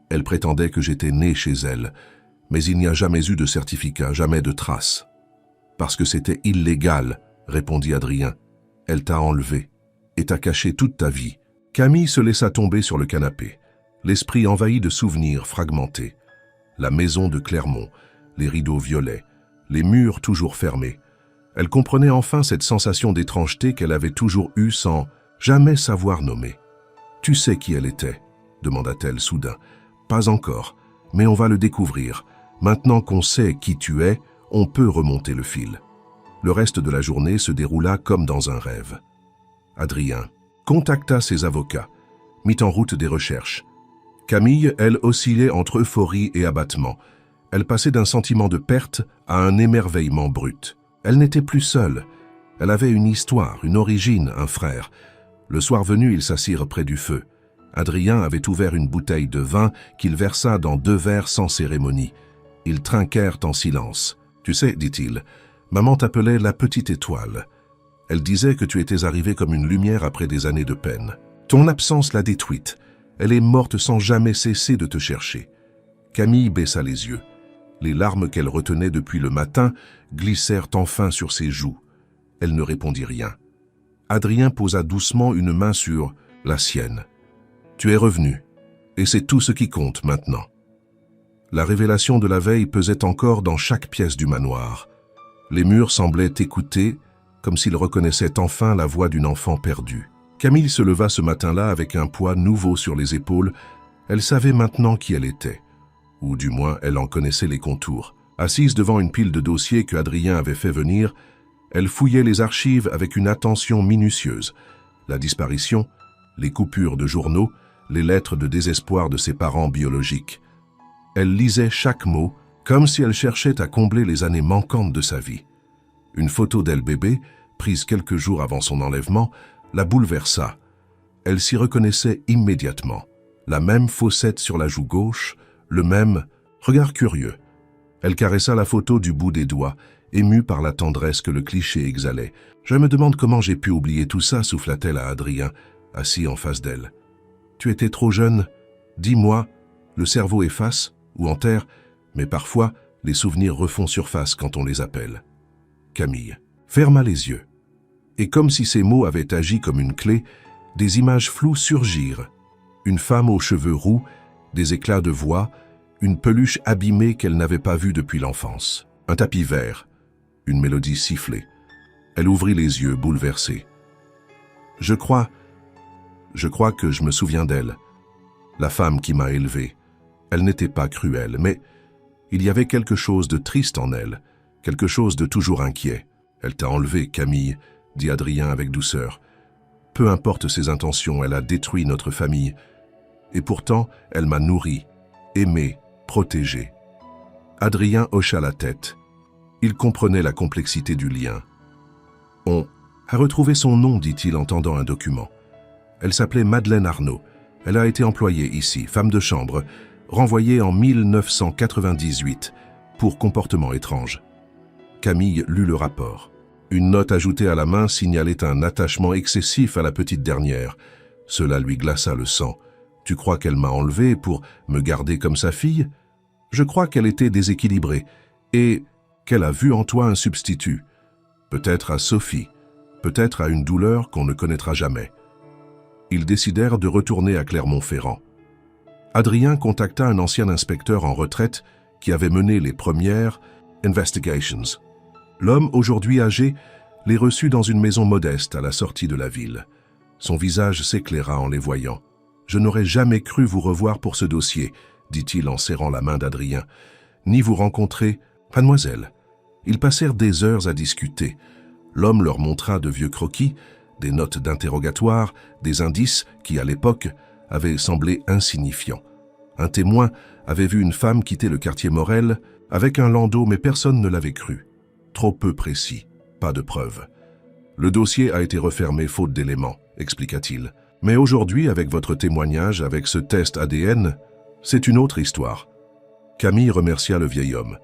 Speaker 1: Elle prétendait que j'étais né chez elle, mais il n'y a jamais eu de certificat, jamais de trace. Parce que c'était illégal, répondit Adrien. Elle t'a enlevé et t'a caché toute ta vie. Camille se laissa tomber sur le canapé, l'esprit envahi de souvenirs fragmentés. La maison de Clermont, les rideaux violets, les murs toujours fermés. Elle comprenait enfin cette sensation d'étrangeté qu'elle avait toujours eue sans jamais savoir nommer. « Tu sais qui elle était ?» demanda-t-elle soudain. « Pas encore, mais on va le découvrir. Maintenant qu'on sait qui tu es, on peut remonter le fil. » Le reste de la journée se déroula comme dans un rêve. Adrien contacta ses avocats, mit en route des recherches. Camille, elle, oscillait entre euphorie et abattement. Elle passait d'un sentiment de perte à un émerveillement brut. Elle n'était plus seule. Elle avait une histoire, une origine, un frère. Le soir venu, ils s'assirent près du feu. Adrien avait ouvert une bouteille de vin qu'il versa dans 2 verres sans cérémonie. Ils trinquèrent en silence. « Tu sais, dit-il, maman t'appelait la petite étoile. Elle disait que tu étais arrivé comme une lumière après des années de peine. Ton absence l'a détruite. Elle est morte sans jamais cesser de te chercher. » Camille baissa les yeux. Les larmes qu'elle retenait depuis le matin glissèrent enfin sur ses joues. Elle ne répondit rien. Adrien posa doucement une main sur la sienne. « Tu es revenu, et c'est tout ce qui compte maintenant. » La révélation de la veille pesait encore dans chaque pièce du manoir. Les murs semblaient écouter, comme s'ils reconnaissaient enfin la voix d'une enfant perdue. Camille se leva ce matin-là avec un poids nouveau sur les épaules. Elle savait maintenant qui elle était. Ou du moins, elle en connaissait les contours. Assise devant une pile de dossiers que Adrien avait fait venir, elle fouillait les archives avec une attention minutieuse. La disparition, les coupures de journaux, les lettres de désespoir de ses parents biologiques. Elle lisait chaque mot, comme si elle cherchait à combler les années manquantes de sa vie. Une photo d'elle bébé, prise quelques jours avant son enlèvement, la bouleversa. Elle s'y reconnaissait immédiatement. La même fossette sur la joue gauche, le même regard curieux. Elle caressa la photo du bout des doigts, émue par la tendresse que le cliché exhalait. « Je me demande comment j'ai pu oublier tout ça, souffla-t-elle à Adrien, assis en face d'elle. Tu étais trop jeune. Dis-moi, le cerveau efface ou enterre, mais parfois les souvenirs refont surface quand on les appelle. » Camille ferma les yeux. Et comme si ces mots avaient agi comme une clé, des images floues surgirent. Une femme aux cheveux roux, des éclats de voix, une peluche abîmée qu'elle n'avait pas vue depuis l'enfance. Un tapis vert, une mélodie sifflée. Elle ouvrit les yeux, bouleversée. Je crois que je me souviens d'elle. La femme qui m'a élevée. Elle n'était pas cruelle, mais il y avait quelque chose de triste en elle, quelque chose de toujours inquiet. Elle t'a enlevé, Camille, dit Adrien avec douceur. Peu importe ses intentions, elle a détruit notre famille. Et pourtant, elle m'a nourri, aimé, protégé. Adrien hocha la tête. Il comprenait la complexité du lien. On a retrouvé son nom, dit-il en tendant un document. Elle s'appelait Madeleine Arnaud. Elle a été employée ici, femme de chambre, renvoyée en 1998 pour comportement étrange. Camille lut le rapport. Une note ajoutée à la main signalait un attachement excessif à la petite dernière. Cela lui glaça le sang. Tu crois qu'elle m'a enlevé pour me garder comme sa fille? Je crois qu'elle était déséquilibrée et qu'elle a vu en toi un substitut. Peut-être à Sophie, peut-être à une douleur qu'on ne connaîtra jamais. Ils décidèrent de retourner à Clermont-Ferrand. Adrien contacta un ancien inspecteur en retraite qui avait mené les premières investigations. L'homme, aujourd'hui âgé, les reçut dans une maison modeste à la sortie de la ville. Son visage s'éclaira en les voyant. « Je n'aurais jamais cru vous revoir pour ce dossier, » dit-il en serrant la main d'Adrien, « ni vous rencontrer, mademoiselle. » Ils passèrent des heures à discuter. L'homme leur montra de vieux croquis, des notes d'interrogatoire, des indices qui, à l'époque, avaient semblé insignifiants. Un témoin avait vu une femme quitter le quartier Morel avec un landau, mais personne ne l'avait cru. Trop peu précis, pas de preuves. Le dossier a été refermé faute d'éléments, expliqua-t-il. Mais aujourd'hui, avec votre témoignage, avec ce test ADN, c'est une autre histoire. Camille remercia le vieil homme.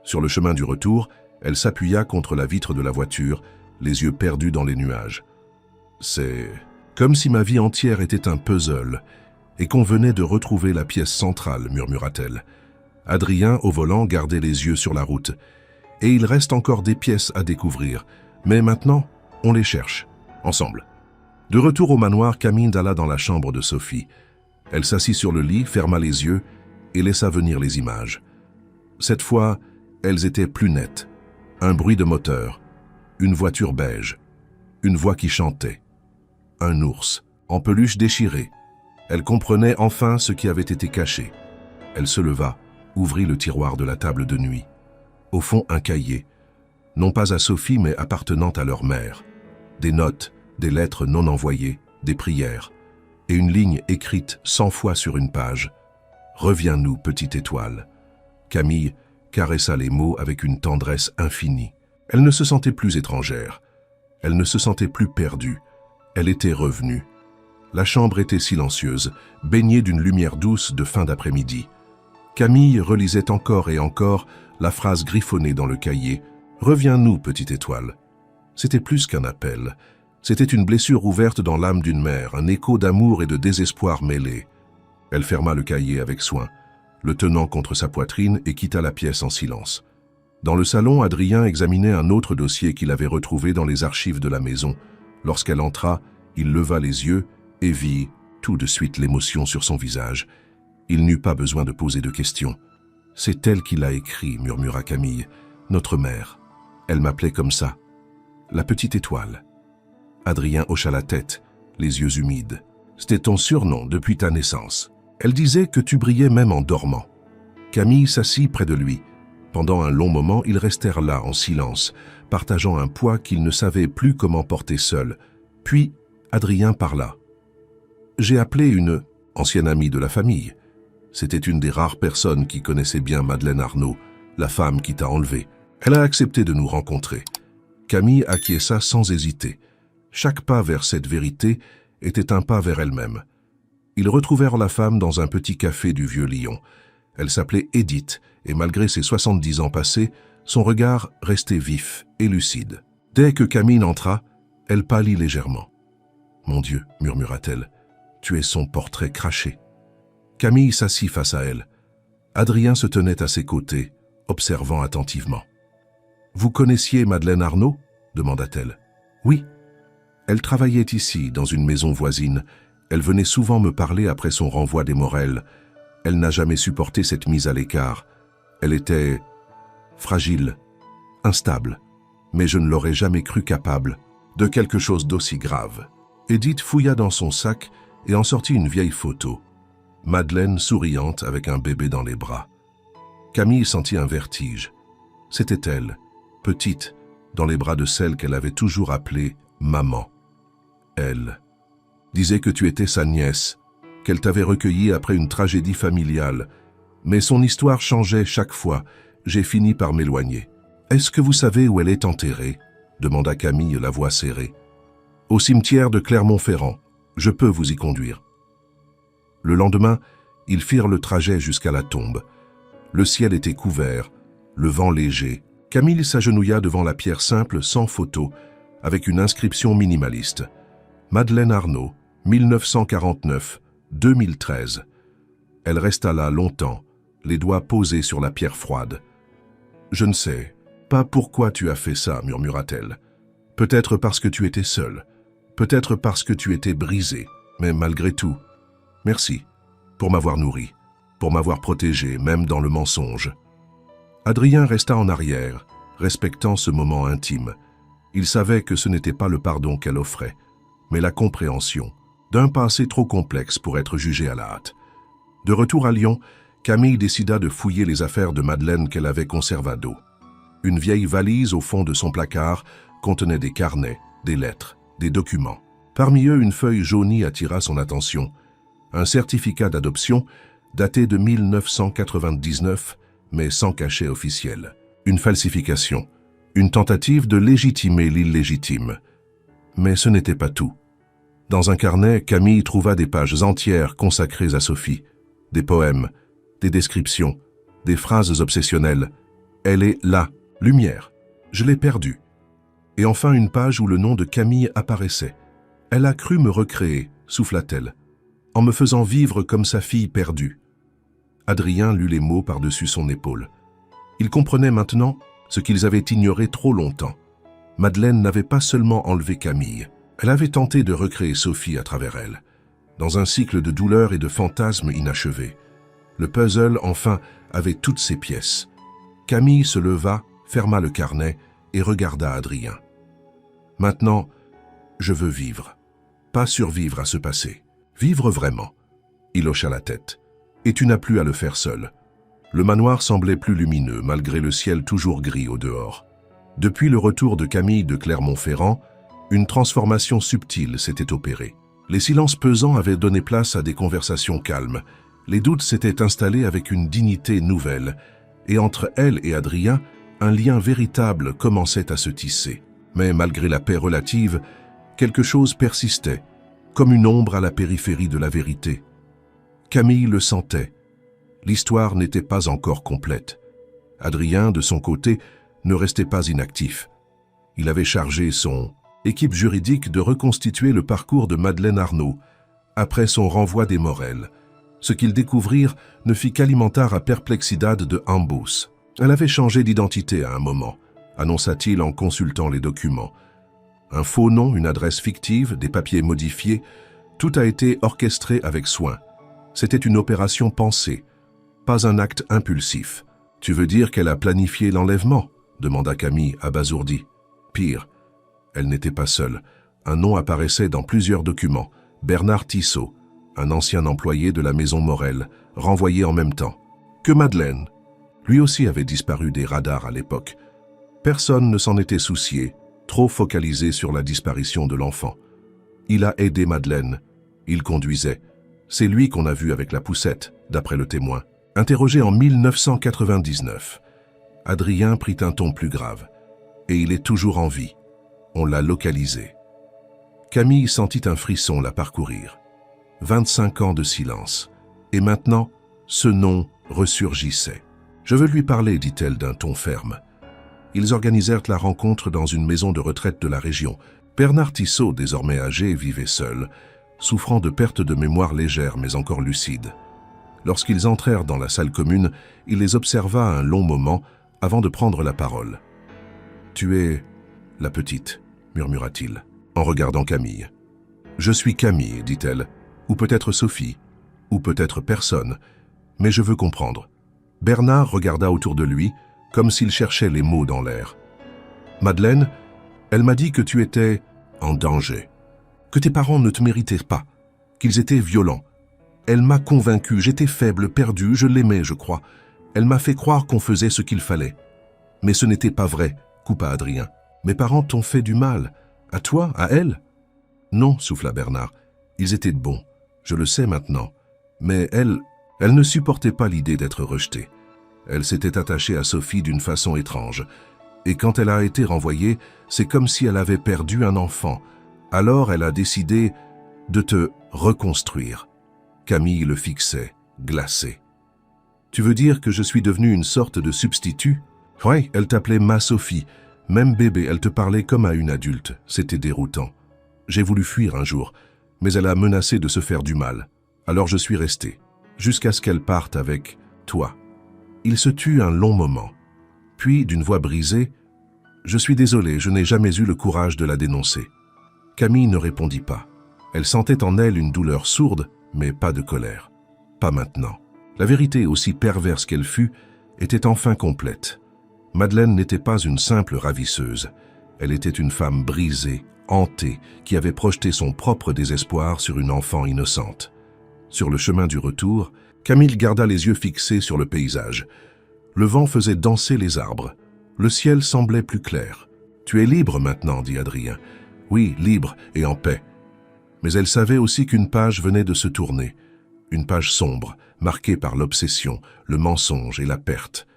Speaker 1: Sur le chemin du retour, elle s'appuya contre la vitre de la voiture, les yeux perdus dans les nuages. C'est comme si ma vie entière était un puzzle et qu'on venait de retrouver la pièce centrale, murmura-t-elle. Adrien, au volant, gardait les yeux sur la route. Et il reste encore des pièces à découvrir. Mais maintenant, on les cherche, ensemble. De retour au manoir, Camille alla dans la chambre de Sophie. Elle s'assit sur le lit, ferma les yeux et laissa venir les images. Cette fois, elles étaient plus nettes. Un bruit de moteur, une voiture beige, une voix qui chantait. Un ours, en peluche déchirée. Elle comprenait enfin ce qui avait été caché. Elle se leva, ouvrit le tiroir de la table de nuit. Au fond, un cahier, non pas à Sophie, mais appartenant à leur mère. Des notes, des lettres non envoyées, des prières, et une ligne écrite 100 fois sur une page. « Reviens-nous, petite étoile ». Camille caressa les mots avec une tendresse infinie. Elle ne se sentait plus étrangère. Elle ne se sentait plus perdue. Elle était revenue. La chambre était silencieuse, baignée d'une lumière douce de fin d'après-midi. Camille relisait encore et encore la phrase griffonnée dans le cahier « Reviens-nous, petite étoile ». C'était plus qu'un appel. C'était une blessure ouverte dans l'âme d'une mère, un écho d'amour et de désespoir mêlés. Elle ferma le cahier avec soin, le tenant contre sa poitrine et quitta la pièce en silence. Dans le salon, Adrien examinait un autre dossier qu'il avait retrouvé dans les archives de la maison. Lorsqu'elle entra, il leva les yeux et vit tout de suite l'émotion sur son visage. Il n'eut pas besoin de poser de questions. « C'est elle qui l'a écrit », murmura Camille. « Notre mère. Elle m'appelait comme ça. La petite étoile. » Adrien hocha la tête, les yeux humides. « C'était ton surnom depuis ta naissance. Elle disait que tu brillais même en dormant. » Camille s'assit près de lui. Pendant un long moment, ils restèrent là, en silence, partageant un poids qu'ils ne savaient plus comment porter seuls. Puis, Adrien parla. « J'ai appelé une ancienne amie de la famille. C'était une des rares personnes qui connaissait bien Madeleine Arnaud, la femme qui t'a enlevé. Elle a accepté de nous rencontrer. » Camille acquiesça sans hésiter. Chaque pas vers cette vérité était un pas vers elle-même. Ils retrouvèrent la femme dans un petit café du Vieux-Lyon. Elle s'appelait Edith, et malgré ses 70 ans passés, son regard restait vif et lucide. Dès que Camille entra, elle pâlit légèrement. « Mon Dieu » murmura-t-elle, « tu es son portrait craché. » Camille s'assit face à elle. Adrien se tenait à ses côtés, observant attentivement. « Vous connaissiez Madeleine Arnaud » demanda-t-elle. « Oui. Elle travaillait ici, dans une maison voisine. Elle venait souvent me parler après son renvoi des Morel. Elle n'a jamais supporté cette mise à l'écart. Elle était fragile, instable, mais je ne l'aurais jamais cru capable de quelque chose d'aussi grave. » Edith fouilla dans son sac et en sortit une vieille photo. Madeleine souriante avec un bébé dans les bras. Camille sentit un vertige. C'était elle, petite, dans les bras de celle qu'elle avait toujours appelée maman. Elle disait que tu étais sa nièce, qu'elle t'avait recueillie après une tragédie familiale. Mais son histoire changeait chaque fois. J'ai fini par m'éloigner. « Est-ce que vous savez où elle est enterrée ?» demanda Camille, la voix serrée. « Au cimetière de Clermont-Ferrand. Je peux vous y conduire. » Le lendemain, ils firent le trajet jusqu'à la tombe. Le ciel était couvert, le vent léger. Camille s'agenouilla devant la pierre simple, sans photo, avec une inscription minimaliste. Madeleine Arnaud, 1949-2013. Elle resta là longtemps, les doigts posés sur la pierre froide. « Je ne sais pas pourquoi tu as fait ça, » murmura-t-elle. « Peut-être parce que tu étais seule, peut-être parce que tu étais brisée, mais malgré tout, merci pour m'avoir nourri, pour m'avoir protégé, même dans le mensonge. » Adrien resta en arrière, respectant ce moment intime. Il savait que ce n'était pas le pardon qu'elle offrait, mais la compréhension d'un passé trop complexe pour être jugé à la hâte. De retour à Lyon, Camille décida de fouiller les affaires de Madeleine qu'elle avait conservado. Une vieille valise au fond de son placard contenait des carnets, des lettres, des documents. Parmi eux, une feuille jaunie attira son attention. Un certificat d'adoption daté de 1999, mais sans cachet officiel. Une falsification, une tentative de légitimer l'illégitime. Mais ce n'était pas tout. Dans un carnet, Camille trouva des pages entières consacrées à Sophie. Des poèmes, des descriptions, des phrases obsessionnelles. Elle est là, lumière. Je l'ai perdue. Et enfin une page où le nom de Camille apparaissait. Elle a cru me recréer, souffla-t-elle, en me faisant vivre comme sa fille perdue. Adrien lut les mots par-dessus son épaule. Il comprenait maintenant ce qu'ils avaient ignoré trop longtemps. Madeleine n'avait pas seulement enlevé Camille, elle avait tenté de recréer Sophie à travers elle, dans un cycle de douleur et de fantasmes inachevés. Le puzzle, enfin, avait toutes ses pièces. Camille se leva, ferma le carnet et regarda Adrien. « Maintenant, je veux vivre. Pas survivre à ce passé. Vivre vraiment. » Il hocha la tête. « Et tu n'as plus à le faire seul. » Le manoir semblait plus lumineux, malgré le ciel toujours gris au dehors. Depuis le retour de Camille de Clermont-Ferrand, une transformation subtile s'était opérée. Les silences pesants avaient donné place à des conversations calmes. Les doutes s'étaient installés avec une dignité nouvelle, et entre elle et Adrien, un lien véritable commençait à se tisser. Mais malgré la paix relative, quelque chose persistait, comme une ombre à la périphérie de la vérité. Camille le sentait. L'histoire n'était pas encore complète. Adrien, de son côté, ne restait pas inactif. Il avait chargé son équipe juridique de reconstituer le parcours de Madeleine Arnaud après son renvoi des Morel. Ce qu'ils découvrirent ne fit qu'alimenter à perplexidad de Ambos. Elle avait changé d'identité à un moment, annonça-t-il en consultant les documents. Un faux nom, une adresse fictive, des papiers modifiés, tout a été orchestré avec soin. C'était une opération pensée, pas un acte impulsif. « Tu veux dire qu'elle a planifié l'enlèvement ?» demanda Camille, abasourdie. Pire, elle n'était pas seule. Un nom apparaissait dans plusieurs documents. Bernard Tissot, un ancien employé de la maison Morel, renvoyé en même temps. Que Madeleine. Lui aussi avait disparu des radars à l'époque. Personne ne s'en était soucié, trop focalisé sur la disparition de l'enfant. Il a aidé Madeleine. Il conduisait. C'est lui qu'on a vu avec la poussette, d'après le témoin. Interrogé en 1999, Adrien prit un ton plus grave. Et il est toujours en vie. On l'a localisé. Camille sentit un frisson la parcourir. 25 ans de silence. Et maintenant, ce nom ressurgissait. « Je veux lui parler, dit-elle d'un ton ferme. » Ils organisèrent la rencontre dans une maison de retraite de la région. Bernard Tissot, désormais âgé, vivait seul, souffrant de perte de mémoire légère mais encore lucide. Lorsqu'ils entrèrent dans la salle commune, il les observa un long moment avant de prendre la parole. « Tu es la petite » murmura-t-il, en regardant Camille. « Je suis Camille, dit-elle, ou peut-être Sophie, ou peut-être personne, mais je veux comprendre. » Bernard regarda autour de lui, comme s'il cherchait les mots dans l'air. « Madeleine, elle m'a dit que tu étais en danger, que tes parents ne te méritaient pas, qu'ils étaient violents. Elle m'a convaincu, j'étais faible, perdu, je l'aimais, je crois. Elle m'a fait croire qu'on faisait ce qu'il fallait. Mais ce n'était pas vrai, coupa Adrien. Mes parents t'ont fait du mal. À toi, à elle ? Non, souffla Bernard. Ils étaient bons. Je le sais maintenant. Mais elle ne supportait pas l'idée d'être rejetée. Elle s'était attachée à Sophie d'une façon étrange. Et quand elle a été renvoyée, c'est comme si elle avait perdu un enfant. Alors elle a décidé de te reconstruire. Camille le fixait, glacé. Tu veux dire que je suis devenu une sorte de substitut ? Oui, elle t'appelait ma Sophie. Même bébé, elle te parlait comme à une adulte. C'était déroutant. J'ai voulu fuir un jour, mais elle a menacé de se faire du mal. Alors je suis resté, jusqu'à ce qu'elle parte avec toi. Il se tut un long moment. Puis, d'une voix brisée, « Je suis désolé, je n'ai jamais eu le courage de la dénoncer. » Camille ne répondit pas. Elle sentait en elle une douleur sourde, mais pas de colère. Pas maintenant. La vérité, aussi perverse qu'elle fut, était enfin complète. Madeleine n'était pas une simple ravisseuse. Elle était une femme brisée, hantée, qui avait projeté son propre désespoir sur une enfant innocente. Sur le chemin du retour, Camille garda les yeux fixés sur le paysage. Le vent faisait danser les arbres. Le ciel semblait plus clair. « Tu es libre maintenant, dit Adrien. »« Oui, libre et en paix. » Mais elle savait aussi qu'une page venait de se tourner. Une page sombre, marquée par l'obsession, le mensonge et la perte.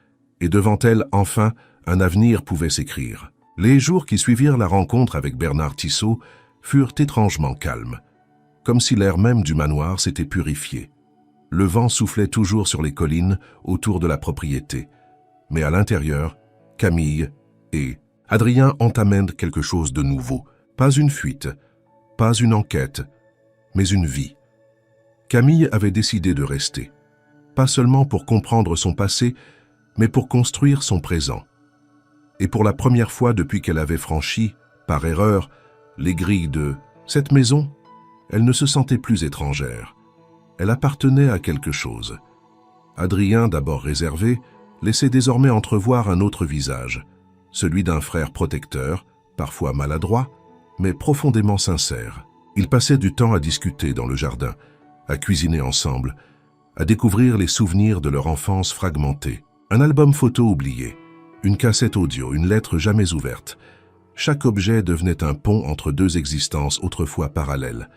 Speaker 1: Et devant elle, enfin, un avenir pouvait s'écrire. Les jours qui suivirent la rencontre avec Bernard Tissot furent étrangement calmes, comme si l'air même du manoir s'était purifié. Le vent soufflait toujours sur les collines autour de la propriété. Mais à l'intérieur, Camille et Adrien entamèrent quelque chose de nouveau. Pas une fuite, pas une enquête, mais une vie. Camille avait décidé de rester, pas seulement pour comprendre son passé, mais pour construire son présent. Et pour la première fois depuis qu'elle avait franchi, par erreur, les grilles de cette maison, elle ne se sentait plus étrangère. Elle appartenait à quelque chose. Adrien, d'abord réservé, laissait désormais entrevoir un autre visage, celui d'un frère protecteur, parfois maladroit, mais profondément sincère. Ils passaient du temps à discuter dans le jardin, à cuisiner ensemble, à découvrir les souvenirs de leur enfance fragmentée. Un album photo oublié, une cassette audio, une lettre jamais ouverte. Chaque objet devenait un pont entre deux existences autrefois parallèles.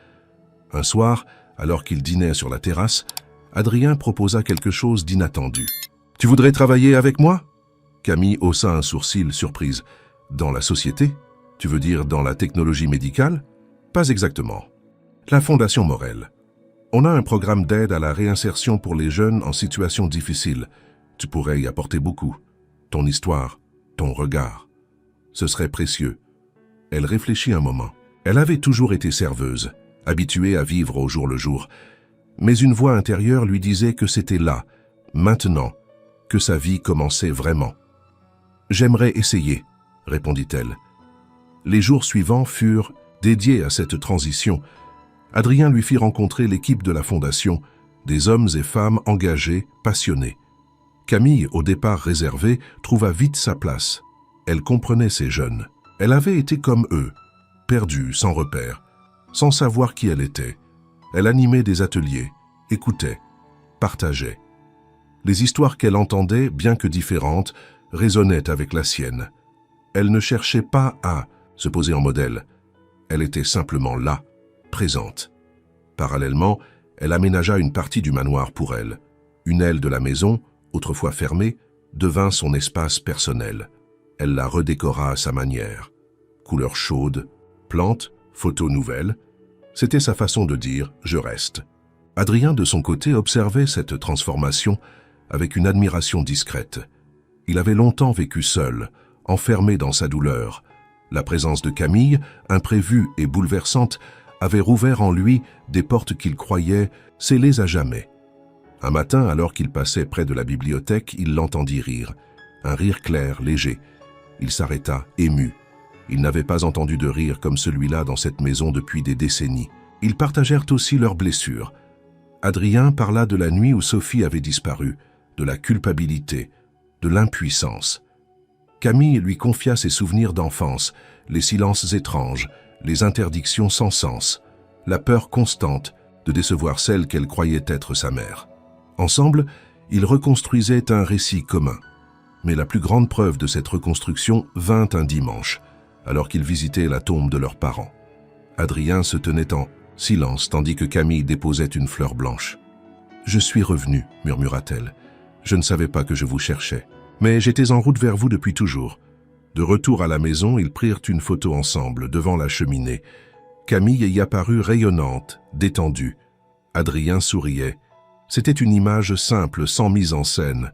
Speaker 1: Un soir, alors qu'ils dînaient sur la terrasse, Adrien proposa quelque chose d'inattendu. « Tu voudrais travailler avec moi ?» Camille haussa un sourcil surprise. « Dans la société ? Tu veux dire dans la technologie médicale ?»« Pas exactement. La Fondation Morel. On a un programme d'aide à la réinsertion pour les jeunes en situation difficile. Tu pourrais y apporter beaucoup. Ton histoire, ton regard. Ce serait précieux. » Elle réfléchit un moment. Elle avait toujours été serveuse, habituée à vivre au jour le jour. Mais une voix intérieure lui disait que c'était là, maintenant, que sa vie commençait vraiment. « J'aimerais essayer, » répondit-elle. Les jours suivants furent dédiés à cette transition. Adrien lui fit rencontrer l'équipe de la Fondation, des hommes et femmes engagés, passionnés. Camille, au départ réservée, trouva vite sa place. Elle comprenait ces jeunes. Elle avait été comme eux, perdue, sans repère, sans savoir qui elle était. Elle animait des ateliers, écoutait, partageait. Les histoires qu'elle entendait, bien que différentes, résonnaient avec la sienne. Elle ne cherchait pas à se poser en modèle. Elle était simplement là, présente. Parallèlement, elle aménagea une partie du manoir pour elle. Une aile de la maison, autrefois fermée, devint son espace personnel. Elle la redécora à sa manière. Couleurs chaudes, plantes, photos nouvelles, c'était sa façon de dire « je reste ». Adrien, de son côté, observait cette transformation avec une admiration discrète. Il avait longtemps vécu seul, enfermé dans sa douleur. La présence de Camille, imprévue et bouleversante, avait rouvert en lui des portes qu'il croyait scellées à jamais. Un matin, alors qu'il passait près de la bibliothèque, il l'entendit rire. Un rire clair, léger. Il s'arrêta, ému. Il n'avait pas entendu de rire comme celui-là dans cette maison depuis des décennies. Ils partagèrent aussi leurs blessures. Adrien parla de la nuit où Sophie avait disparu, de la culpabilité, de l'impuissance. Camille lui confia ses souvenirs d'enfance, les silences étranges, les interdictions sans sens, la peur constante de décevoir celle qu'elle croyait être sa mère. Ensemble, ils reconstruisaient un récit commun. Mais la plus grande preuve de cette reconstruction vint un dimanche, alors qu'ils visitaient la tombe de leurs parents. Adrien se tenait en silence tandis que Camille déposait une fleur blanche. « Je suis revenue, murmura-t-elle. Je ne savais pas que je vous cherchais. Mais j'étais en route vers vous depuis toujours. » De retour à la maison, ils prirent une photo ensemble, devant la cheminée. Camille y apparut rayonnante, détendue. Adrien souriait. C'était une image simple, sans mise en scène.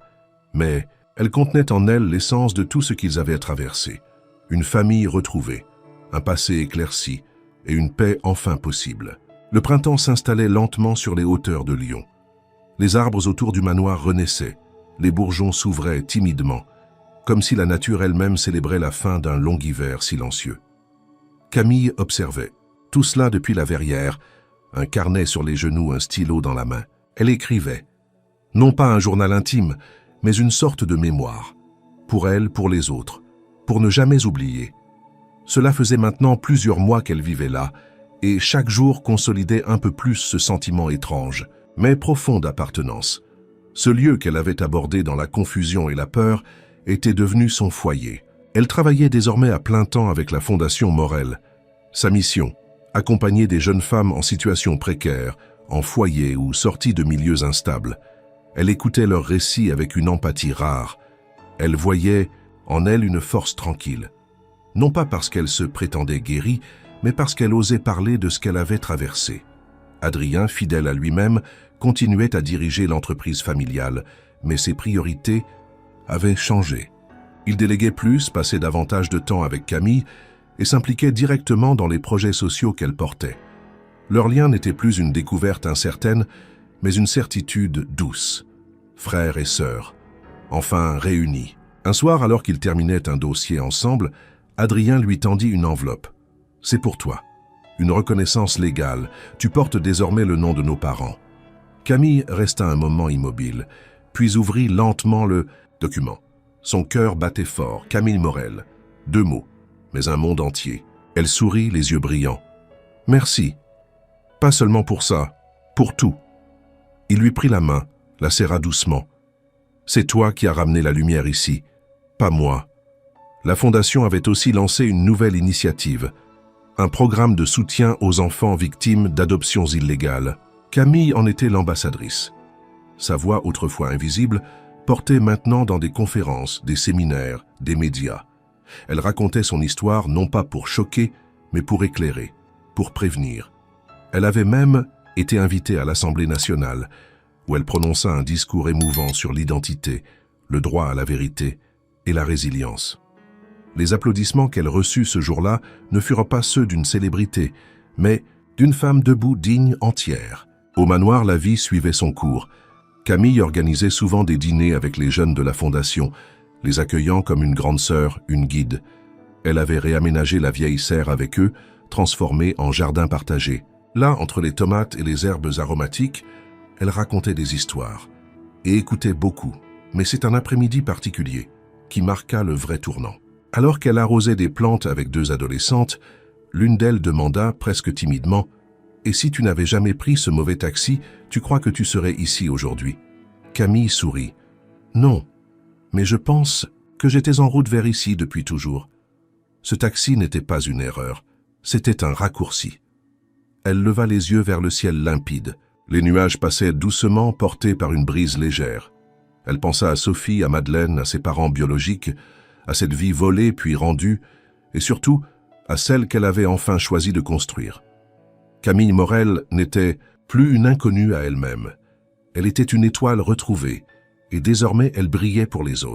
Speaker 1: Mais elle contenait en elle l'essence de tout ce qu'ils avaient traversé. Une famille retrouvée, un passé éclairci et une paix enfin possible. Le printemps s'installait lentement sur les hauteurs de Lyon. Les arbres autour du manoir renaissaient, les bourgeons s'ouvraient timidement, comme si la nature elle-même célébrait la fin d'un long hiver silencieux. Camille observait, tout cela depuis la verrière, un carnet sur les genoux, un stylo dans la main. Elle écrivait, non pas un journal intime, mais une sorte de mémoire. pour elle, pour les autres, pour ne jamais oublier. Cela faisait maintenant plusieurs mois qu'elle vivait là, et chaque jour consolidait un peu plus ce sentiment étrange, mais profond d'appartenance. Ce lieu qu'elle avait abordé dans la confusion et la peur était devenu son foyer. Elle travaillait désormais à plein temps avec la Fondation Morel. Sa mission, accompagner des jeunes femmes en situation précaire, en foyer ou sorties de milieux instables. Elle écoutait leurs récits avec une empathie rare. Elle voyait en elle une force tranquille. Non pas parce qu'elle se prétendait guérie, mais parce qu'elle osait parler de ce qu'elle avait traversé. Adrien, fidèle à lui-même, continuait à diriger l'entreprise familiale, mais ses priorités avaient changé. Il déléguait plus, passait davantage de temps avec Camille et s'impliquait directement dans les projets sociaux qu'elle portait. Leur lien n'était plus une découverte incertaine, mais une certitude douce. Frères et sœurs, enfin réunis. Un soir, alors qu'ils terminaient un dossier ensemble, Adrien lui tendit une enveloppe. « C'est pour toi. Une reconnaissance légale. Tu portes désormais le nom de nos parents. » Camille resta un moment immobile, puis ouvrit lentement le document. Son cœur battait fort. Camille Morel. 2 mots, mais un monde entier. Elle sourit, les yeux brillants. « Merci. Pas seulement pour ça, pour tout. » Il lui prit la main, la serra doucement. « C'est toi qui as ramené la lumière ici, pas moi. » La Fondation avait aussi lancé une nouvelle initiative, un programme de soutien aux enfants victimes d'adoptions illégales. Camille en était l'ambassadrice. Sa voix, autrefois invisible, portait maintenant dans des conférences, des séminaires, des médias. Elle racontait son histoire non pas pour choquer, mais pour éclairer, pour prévenir. Elle avait même été invitée à l'Assemblée nationale, où elle prononça un discours émouvant sur l'identité, le droit à la vérité et la résilience. Les applaudissements qu'elle reçut ce jour-là ne furent pas ceux d'une célébrité, mais d'une femme debout digne entière. Au manoir, la vie suivait son cours. Camille organisait souvent des dîners avec les jeunes de la Fondation, les accueillant comme une grande sœur, une guide. Elle avait réaménagé la vieille serre avec eux, transformée en jardin partagé. Là, entre les tomates et les herbes aromatiques, elle racontait des histoires et écoutait beaucoup. Mais c'est un après-midi particulier qui marqua le vrai tournant. Alors qu'elle arrosait des plantes avec 2 adolescentes, l'une d'elles demanda, presque timidement, « Et si tu n'avais jamais pris ce mauvais taxi, tu crois que tu serais ici aujourd'hui ?» Camille sourit. « Non, mais je pense que j'étais en route vers ici depuis toujours. Ce taxi n'était pas une erreur, c'était un raccourci. » Elle leva les yeux vers le ciel limpide. Les nuages passaient doucement, portés par une brise légère. Elle pensa à Sophie, à Madeleine, à ses parents biologiques, à cette vie volée puis rendue, et surtout à celle qu'elle avait enfin choisi de construire. Camille Morel n'était plus une inconnue à elle-même. Elle était une étoile retrouvée, et désormais elle brillait pour les autres.